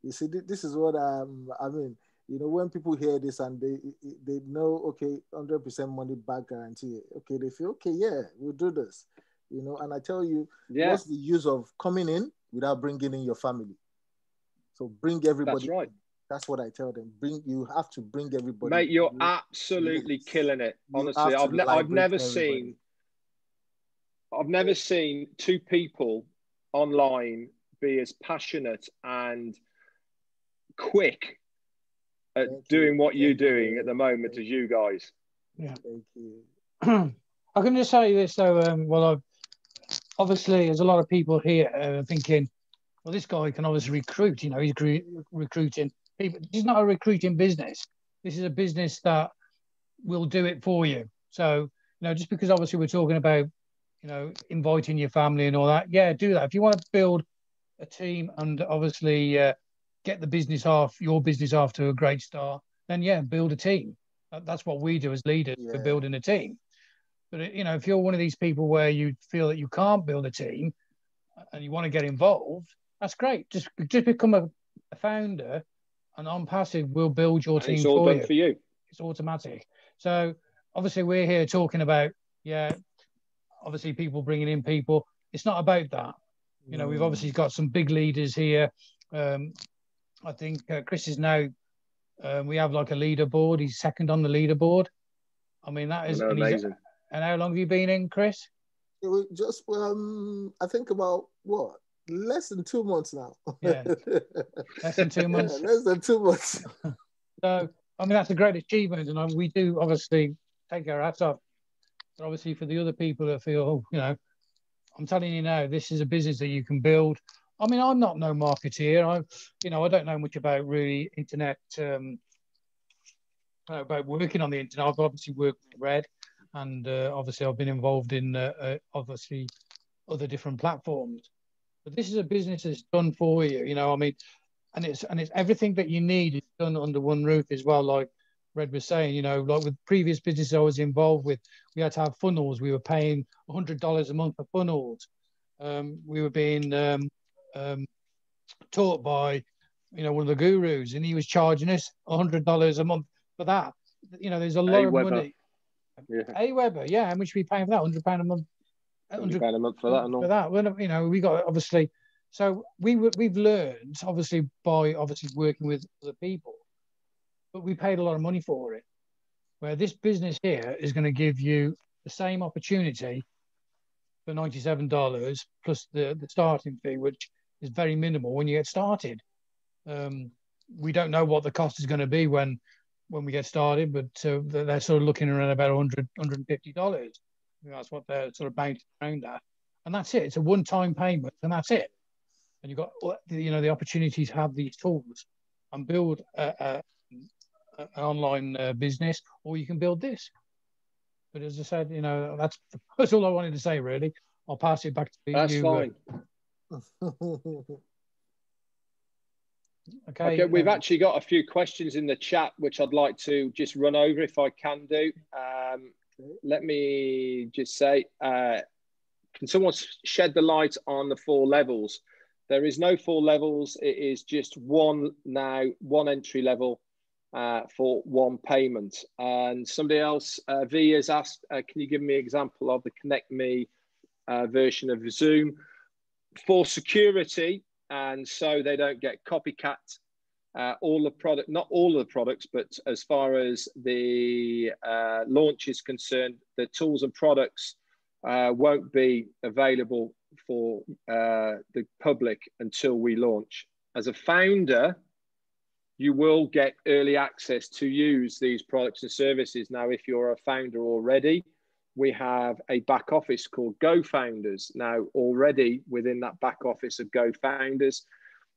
You see, this is what I mean, you know, when people hear this and they know, okay, 100% money back guarantee. Okay, they feel, okay, yeah, we'll do this. You know, and I tell you, what's the use of coming in without bringing in your family? So bring everybody. That's right. That's what I tell them. You have to bring everybody. Mate, you're absolutely killing it. Honestly, I've never seen two people online be as passionate and quick at doing what you're doing at the moment as you guys. Yeah. Thank you. I can just say this though. Obviously, there's a lot of people here thinking, well, this guy can obviously recruit. You know, he's recruiting people. This is not a recruiting business. This is a business that will do it for you. So, you know, just because obviously we're talking about, you know, inviting your family and all that, yeah, do that. If you want to build a team and obviously get your business off to a great start, then yeah, build a team. That's what we do as leaders. We're building a team. But, you know, if you're one of these people where you feel that you can't build a team and you want to get involved, that's great. Just become a founder, and ONPASSIVE will build your team for you. It's all done for you. It's automatic. So obviously we're here talking about, obviously people bringing in people. It's not about that. You know, we've obviously got some big leaders here. I think Chris is now, we have like a leaderboard. He's second on the leaderboard. I mean, that is amazing. And how long have you been in, Chris? It was just, I think about less than 2 months now. Yeah, less than 2 months. Less than 2 months. So, I mean, that's a great achievement, and we do obviously take our hats off. But obviously, for the other people that feel, you know, I'm telling you now, this is a business that you can build. I mean, I'm not no marketeer. I don't know much about really internet, about working on the internet. I've obviously worked with Red, and obviously I've been involved in obviously other different platforms. But this is a business that's done for you, you know. I mean, and it's everything that you need is done under one roof as well. Like Red was saying, you know, like with previous businesses I was involved with, we had to have funnels. We were paying $100 a month for funnels. We were being taught by, you know, one of the gurus, and he was charging us $100 a month for that. You know, there's a lot of money. AWeber, yeah, how much we paying for that? £100 a month. £100 a month for that, and all. For that, well, you know, we got obviously. So we've learned obviously by working with other people, but we paid a lot of money for it. Where this business here is going to give you the same opportunity for $97 plus the starting fee, which is very minimal when you get started. We don't know what the cost is going to be when we get started, but they're sort of looking around about $100, $150. That's what they're sort of bouncing around at. And that's it. It's a one-time payment, and that's it. And you've got, you know, the opportunity to have these tools and build an online business, or you can build this. But as I said, you know, that's all I wanted to say, really. I'll pass it back to you. That's fine. Okay. We've actually got a few questions in the chat, which I'd like to just run over if I can do. Let me just say, can someone shed the light on the 4 levels? There is no 4 levels. It is just one now, one entry level for one payment. And somebody else, V, has asked, can you give me an example of the Connect Me version of Zoom for security, and so they don't get copycat? All the product, not all of the products, but as far as the launch is concerned, the tools and products won't be available for the public until we launch. As a founder, you will get early access to use these products and services. Now, if you're a founder already, we have a back office called Go Founders. Now, already within that back office of Go Founders,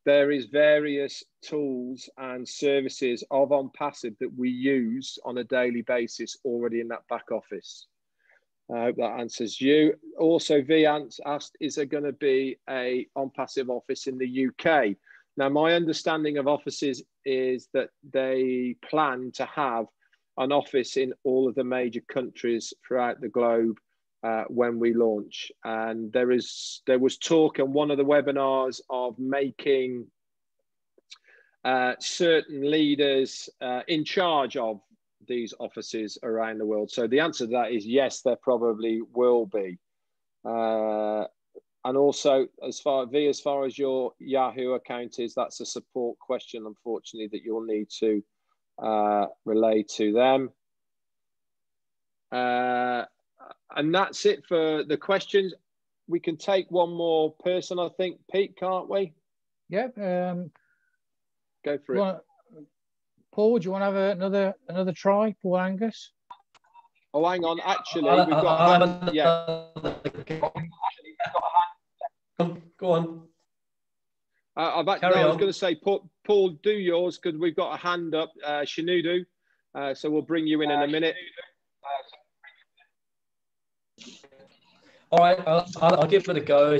there is various tools and services of ONPASSIVE that we use on a daily basis already in that back office. I hope that answers you. Also, V asked, is there going to be a ONPASSIVE office in the UK? Now, my understanding of offices is that they plan to have an office in all of the major countries throughout the globe when we launch. And there was talk in one of the webinars of making certain leaders in charge of these offices around the world. So the answer to that is yes, there probably will be. And also, as far as your Yahoo account is, that's a support question, unfortunately, that you'll need to relay to them. And that's it for the questions. We can take one more person, I think, Pete, can't we? Yeah. Go for it. Paul, do you want to have another try, Paul Angus? Oh, hang on. Actually, we've got Go on. I was going to say, Paul, do yours, because we've got a hand up, Shinudu. So we'll bring you in a minute. All right, I'll give it a go.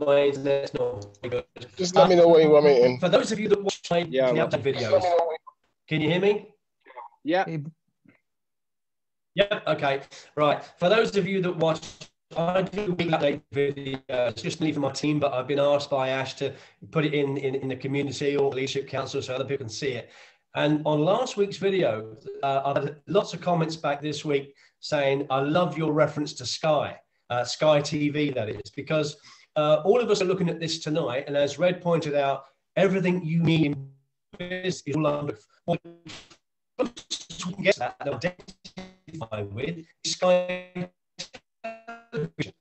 My internet's not very good. Just let me know what you want me in. For those of you that watch the update videos, can you hear me? Yeah. Yeah. Okay. Right. For those of you that watch, I do update videos just for my team, but I've been asked by Ash to put it in the community or leadership council so other people can see it. And on last week's video, I've had lots of comments back this week saying, I love your reference to Sky TV, that is, because all of us are looking at this tonight. And as Red pointed out, everything you need in business is all under what we can get that and identify with Sky television,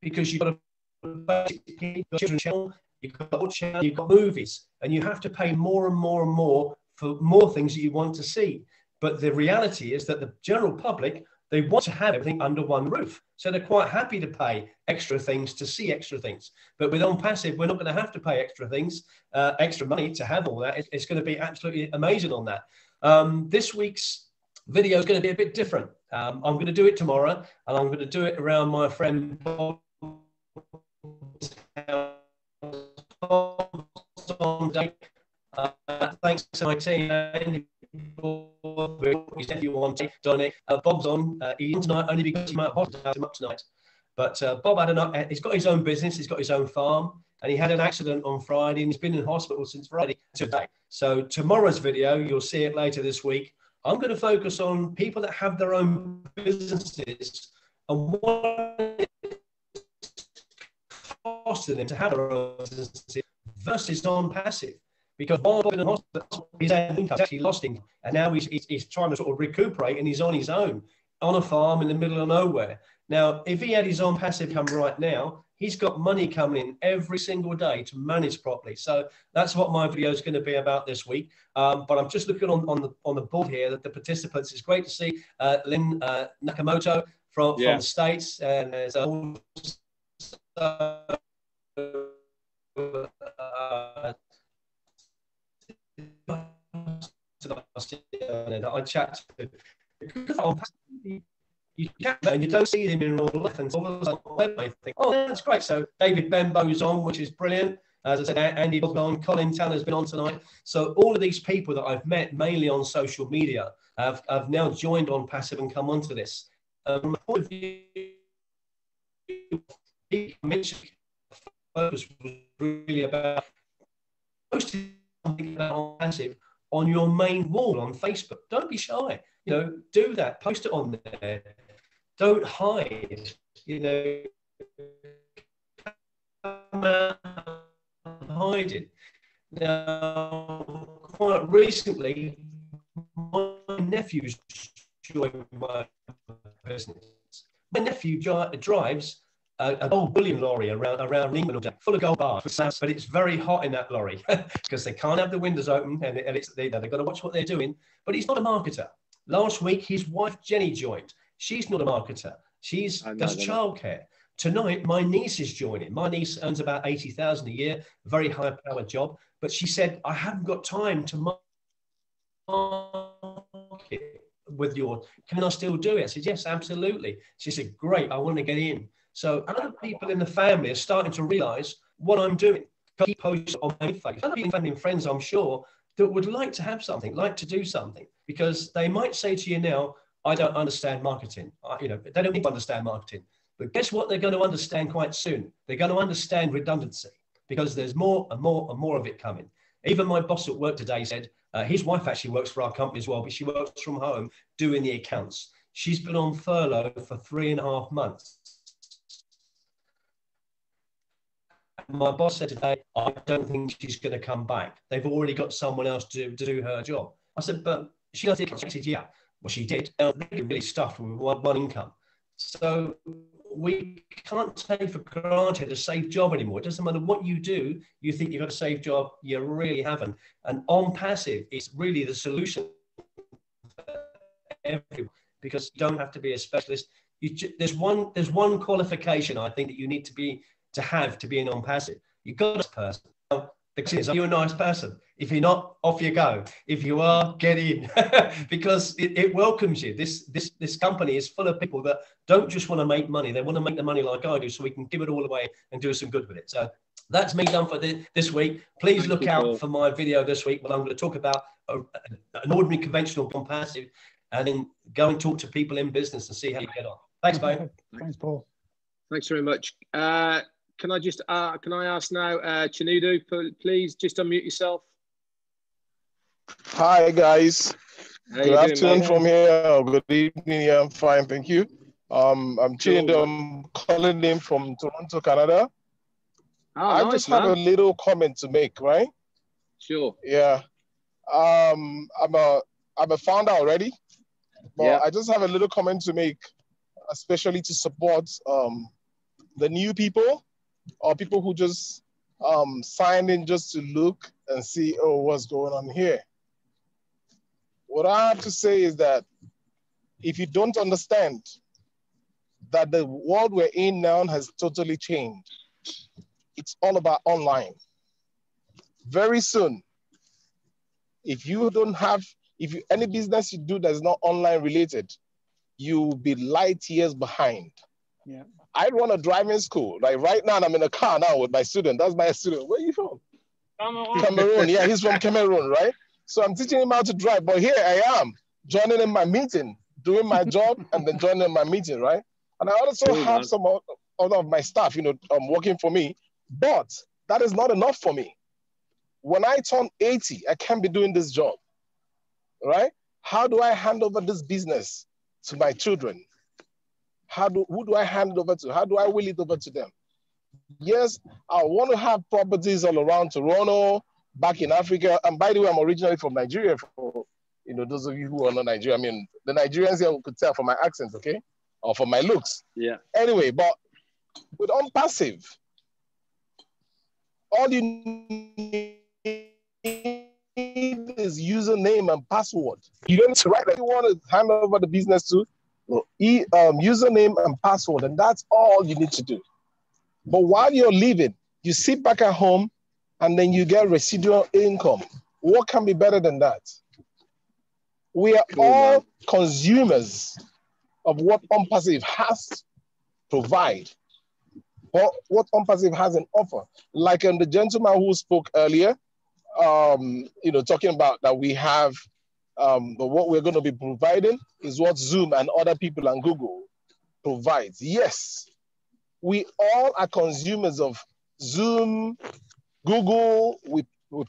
because you've got a children's channel, you've got movies, and you have to pay more and more and more for more things that you want to see. But the reality is that the general public, they want to have everything under one roof. So they're quite happy to pay extra things to see extra things. But with ONPASSIVE, we're not going to have to pay extra things, extra money to have all that. It's going to be absolutely amazing on that. This week's video is going to be a bit different. I'm going to do it tomorrow, and I'm going to do it around my friend Bob. Thanks to my team. If you want to donate, Bob's on. He's on tonight only because he might have him up tonight. But Bob he's got his own business. He's got his own farm, and he had an accident on Friday, and he's been in hospital since Friday today. So tomorrow's video, you'll see it later this week. I'm going to focus on people that have their own businesses and what it's costing them to have their own businesses versus ONPASSIVE. Because while Bob in hospital, his income actually lost him, and now he's trying to sort of recuperate, and he's on his own on a farm in the middle of nowhere. Now, if he had his ONPASSIVE come right now, he's got money coming in every single day to manage properly. So that's what my video is going to be about this week. But I'm just looking on the board here that the participants. It's great to see Lynn Nakamoto from the States, and there's I chat to You can't, and you don't see them in real life, and all of a sudden I think, oh, that's great. So David Benbow's on, which is brilliant. As I said, Andy Bob's on, Colin Tanner's been on tonight. So all of these people that I've met mainly on social media have now joined ONPASSIVE and come onto this. From a point of view, focus was really about posting something about ONPASSIVE on your main wall on Facebook. Don't be shy. You know, do that. Post it on there. Don't hide. You know, come out hiding. Now, quite recently, my nephew's joined my business. My nephew drives an old bullion lorry around England full of gold bars, but it's very hot in that lorry because they can't have the windows open and they've got to watch what they're doing. But he's not a marketer. Last week, his wife Jenny joined. She's not a marketer. She does childcare. Tonight, my niece is joining. My niece earns about 80,000 a year, very high-powered job. But she said, I haven't got time to market with your, can I still do it? I said, yes, absolutely. She said, great, I want to get in. So other people in the family are starting to realize what I'm doing. Keep posting on my face. Other people, family and friends, I'm sure, that would like to have something, like to do something, because they might say to you now, I don't understand marketing. You know, they don't need to understand marketing. But guess what they're going to understand quite soon? They're going to understand redundancy, because there's more and more and more of it coming. Even my boss at work today said, his wife actually works for our company as well, but she works from home doing the accounts. She's been on furlough for 3.5 months. My boss said today, I don't think she's going to come back. They've already got someone else to do her job. I said, but she does it. She said, yeah, well, she did. They're really stuffed with one income. So we can't take for granted a safe job anymore. It doesn't matter what you do, you think you've got a safe job, you really haven't. And ONPASSIVE is really the solution for everyone, because you don't have to be a specialist. There's one qualification I think that you need to be to be an ONPASSIVE. You've got a nice person. The question is, are you a nice person? If you're not, off you go. If you are, get in, because it welcomes you. This company is full of people that don't just want to make money. They want to make the money like I do, so we can give it all away and do some good with it. So that's me done for this week. Please look out for my video this week, where I'm going to talk about an ordinary conventional ONPASSIVE, and then go and talk to people in business and see how you get on. Thanks, Bo. Thanks, Paul. Thanks very much. Can I just can I ask now, Chinedu, please just unmute yourself. Hi guys. Good afternoon from here. Good evening. Yeah, I'm fine, thank you. I'm Chinedu. I'm calling in from Toronto, Canada. Oh, I just have a little comment to make, right? Sure. Yeah. I'm a founder already, but yeah. I just have a little comment to make, especially to support the new people, or people who just signed in just to look and see, oh, what's going on here. What I have to say is that if you don't understand that the world we're in now has totally changed, it's all about online. Very soon, if any business you do that's not online related, you'll be light years behind. Yeah. I run a driving school. Like right now, I'm in a car now with my student. That's my student. Where are you from? Cameroon. Yeah, he's from Cameroon, right? So I'm teaching him how to drive. But here I am, joining in my meeting, doing my job, and then joining in my meeting, right? And I also have some other of my staff, working for me. But that is not enough for me. When I turn 80, I can't be doing this job, right? How do I hand over this business to my children? Who do I hand it over to? How do I will it over to them? Yes, I want to have properties all around Toronto, back in Africa. And by the way, I'm originally from Nigeria. For those of you who are not Nigerian, I mean, the Nigerians here could tell from my accent, okay, or from my looks. Yeah. Anyway, but with ONPASSIVE, all you need is username and password. You don't need to write that you want to hand over the business to. Username and password, and that's all you need to do. But while you're leaving, you sit back at home and then you get residual income. What can be better than that? We are all consumers of what ONPASSIVE has to provide, or what ONPASSIVE has an offer. Like the gentleman who spoke earlier, you know, talking about that we have, what we're going to be providing is what Zoom and other people and Google provides. Yes, we all are consumers of Zoom, Google. We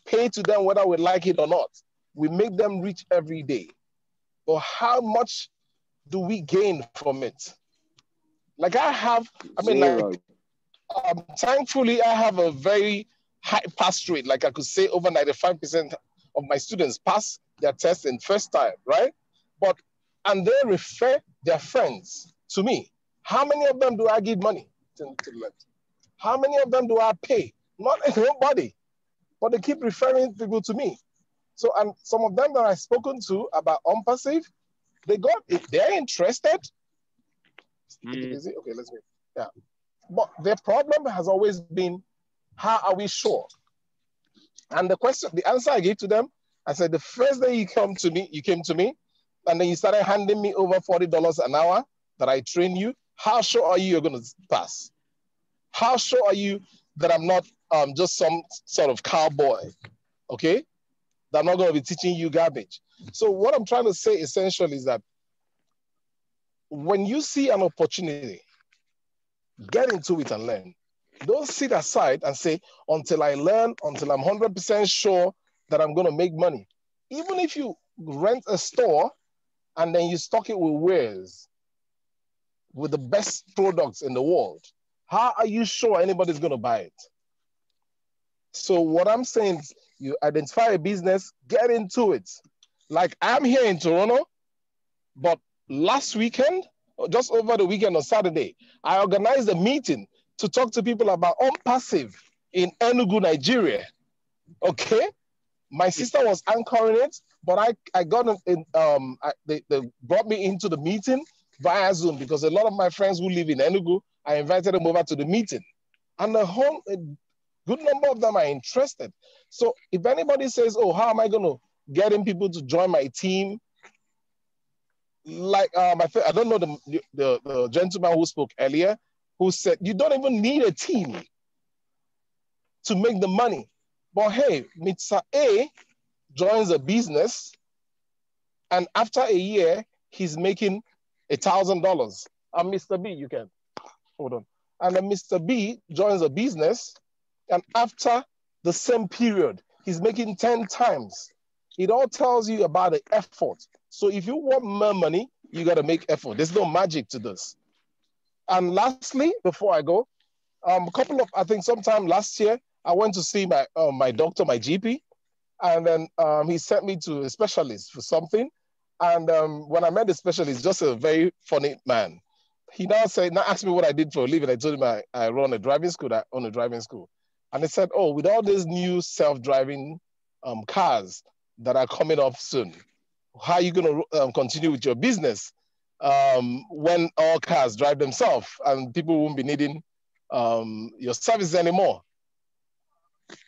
pay to them whether we like it or not. We make them rich every day. But how much do we gain from it? Like thankfully, I have a very high pass rate. Like I could say over 95% of my students pass their test in first time, right? And they refer their friends to me. How many of them do I give money to left? How many of them do I pay? Nobody, but they keep referring people to me. So, and some of them that I've spoken to about ONPASSIVE, they're interested. Okay, let's wait. Yeah. But their problem has always been, how are we sure? And the answer I gave to them, I said, the first day you came to me, and then you started handing me over $40 an hour that I train you. How sure are you're going to pass? How sure are you that I'm not just some sort of cowboy, okay? That I'm not going to be teaching you garbage. So what I'm trying to say essentially is that when you see an opportunity, get into it and learn. Don't sit aside and say, until I learn, until I'm 100% sure that I'm going to make money. Even if you rent a store and then you stock it with wares, with the best products in the world, how are you sure anybody's going to buy it? So what I'm saying is, you identify a business, get into it. Like I'm here in Toronto, but last weekend, just over the weekend on Saturday, I organized a meeting to talk to people about ONPASSIVE in Enugu, Nigeria. Okay, my sister was anchoring it, but I got they brought me into the meeting via Zoom because a lot of my friends who live in Enugu, I invited them over to the meeting, and a good number of them are interested. So if anybody says, "Oh, how am I going to getting people to join my team?" Like I don't know the gentleman who spoke earlier, who said you don't even need a team to make the money. But hey, Mr. A joins a business, and after a year, he's making $1,000. And Mr. B, you can hold on. And then Mr. B joins a business, and after the same period, he's making 10 times. It all tells you about the effort. So if you want more money, you got to make effort. There's no magic to this. And lastly, before I go, I think sometime last year, I went to see my doctor, my GP, and then he sent me to a specialist for something. And when I met the specialist, just a very funny man. He now asked me what I did for a living. I told him I run a driving school, I own a driving school. And he said, oh, with all these new self-driving cars that are coming up soon, how are you going to continue with your business when all cars drive themselves and people won't be needing your service anymore?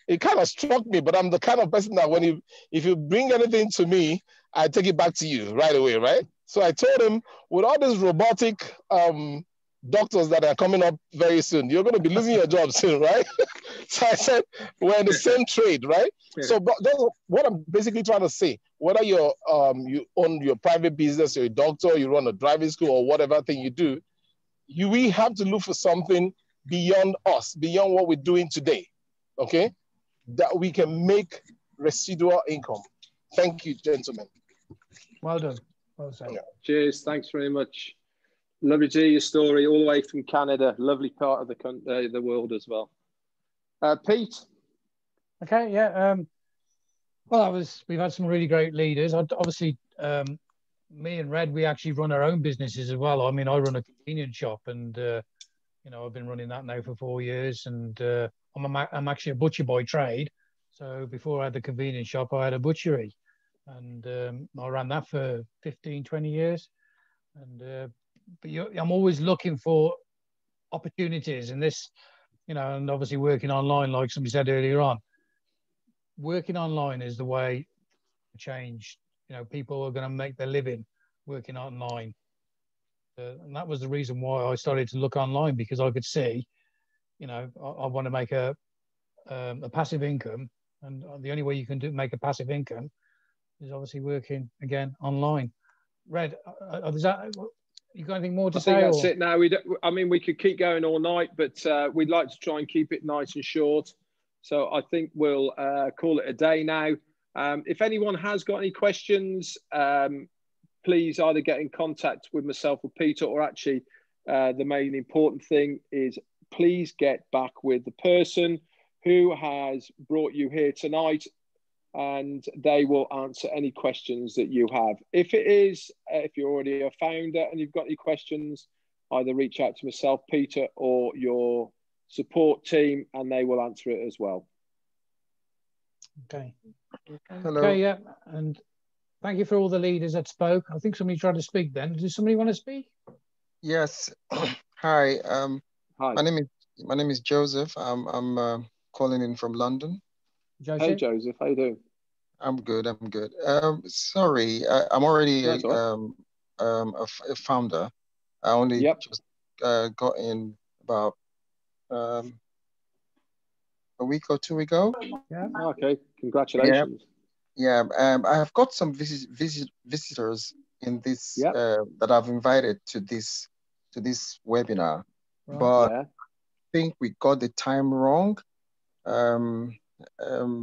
It kind of struck me, but I'm the kind of person that if you bring anything to me, I take it back to you right away, right? So I told him, with all these robotic doctors that are coming up very soon, you're going to be losing your job soon, right? So I said, we're in the same trade, right? Yeah. So that's what I'm basically trying to say. Whether you own your private business, you're a doctor, you run a driving school, or whatever thing you do, we have to look for something beyond us, beyond what we're doing today, okay? That we can make residual income. Thank you, gentlemen. Well done. Well said. Yeah. Cheers. Thanks very much. Lovely to hear your story all the way from Canada. Lovely part of the world as well. Pete. Okay. Yeah. Well, we've had some really great leaders. Obviously, me and Red, we actually run our own businesses as well. I mean, I run a convenience shop, and you know, I've been running that now for 4 years, and I'm actually a butcher by trade. So before I had the convenience shop, I had a butchery, and I ran that for 15, 20 years. And but I'm always looking for opportunities, and this, you know, and obviously working online, like somebody said earlier on, working online is the way to change. You know, people are going to make their living working online. And that was the reason why I started to look online, because I could see, you know, I want to make a passive income, and the only way you can make a passive income is obviously working again online. Red, is that, you got anything more to say? I think that's it now. I mean, we could keep going all night, but we'd like to try and keep it nice and short. So I think we'll call it a day now. If anyone has got any questions, please either get in contact with myself or Peter, or actually the main important thing is please get back with the person who has brought you here tonight, and they will answer any questions that you have. If you're already a founder and you've got any questions, either reach out to myself, Peter, or your support team, and they will answer it as well. Okay. Hello. Okay, yeah, and thank you for all the leaders that spoke. I think somebody tried to speak then. Does somebody want to speak? Yes. Hi. Hi. My name is Joseph. I'm calling in from London. Joseph? Hey, Joseph. How you doing? I'm good. I'm good. Sorry, I'm already a founder. I only just got in about a week or two ago. Yeah. Okay. Congratulations. Yeah. I have got some visitors in this that I've invited to this webinar, right. but I think we got the time wrong.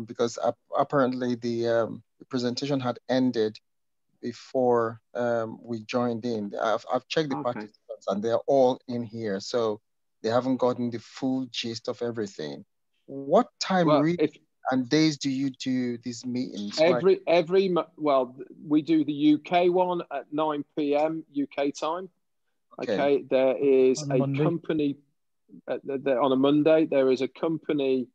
Because apparently the presentation had ended before we joined in. I've checked the participants and they're all in here, so they haven't gotten the full gist of everything. What time and days do you do these meetings? Well, we do the UK one at 9 p.m. UK time. Okay. There is a company on a Monday. There is a company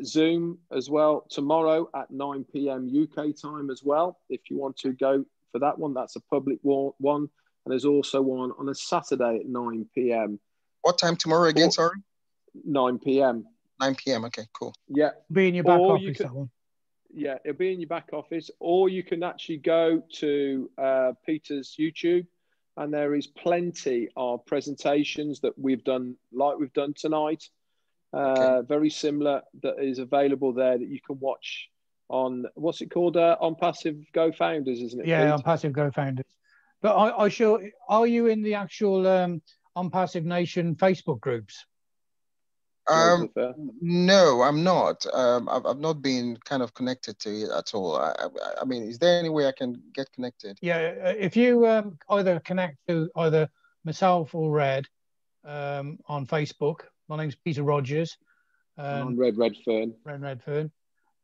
Zoom as well tomorrow at 9 p.m. UK time as well. If you want to go for that one, that's a public one. And there's also one on a Saturday at 9 p.m. What time tomorrow again, sorry? 9 p.m. 9 p.m. Okay, cool. Yeah. Be in your back office, that one. Yeah, it'll be in your back office. Or you can actually go to Peter's YouTube, and there is plenty of presentations that we've done, like we've done tonight. Very similar, that is available there that you can watch on, what's it called? ONPASSIVE Go Founders, isn't it? Yeah, Pete? ONPASSIVE Go Founders. But are you in the actual ONPASSIVE Nation Facebook groups? No, I'm not. I've not been kind of connected to it at all. I mean, is there any way I can get connected? Yeah, if you either connect to either myself or Red on Facebook. My name's Peter Rogers. I'm Red Redfern. Red Redfern.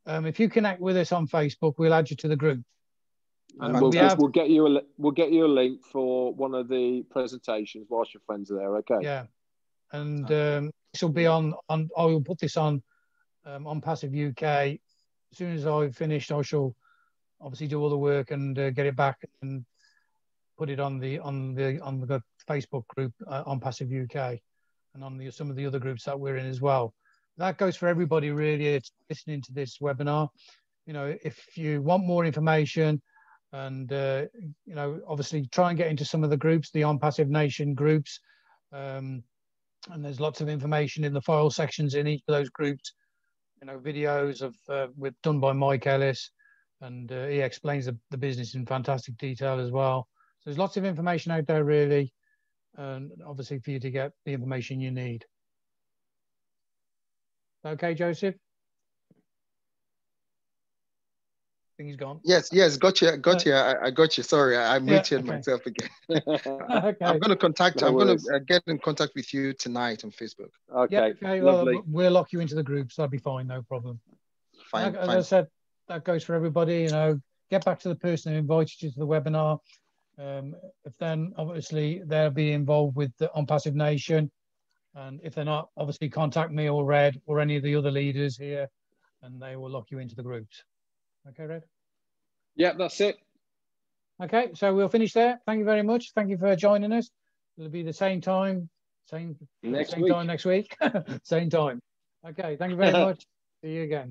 If you connect with us on Facebook, we'll add you to the group. And we'll get you a link for one of the presentations whilst your friends are there. Okay. Yeah, and this will be on. I will put this on ONPASSIVE UK. As soon as I've finished, I shall obviously do all the work and get it back and put it on the Facebook group ONPASSIVE UK, and on some of the other groups that we're in as well. That goes for everybody really. It's listening to this webinar. You know, if you want more information, and you know, obviously try and get into some of the groups, the ONPASSIVE Nation groups, and there's lots of information in the file sections in each of those groups. You know, videos of done by Mike Ellis, and he explains the business in fantastic detail as well. So there's lots of information out there really, and obviously for you to get the information you need. Okay, Joseph? I think he's gone. Yes, got you. I got you. Sorry, I muted myself again. I'm going to get in contact with you tonight on Facebook. Okay, okay, lovely. Well, we'll lock you into the group, so that'll be fine, no problem. Fine. As I said, that goes for everybody. You know, get back to the person who invited you to the webinar. If then obviously they'll be involved with the ONPASSIVE Nation, and if they're not, obviously contact me or Red or any of the other leaders here, and they will lock you into the groups. Okay, Red? Yeah, that's it. Okay, so we'll finish there. Thank you very much. Thank you for joining us. It'll be the same time, same time next week, same time. Okay, thank you very much. See you again.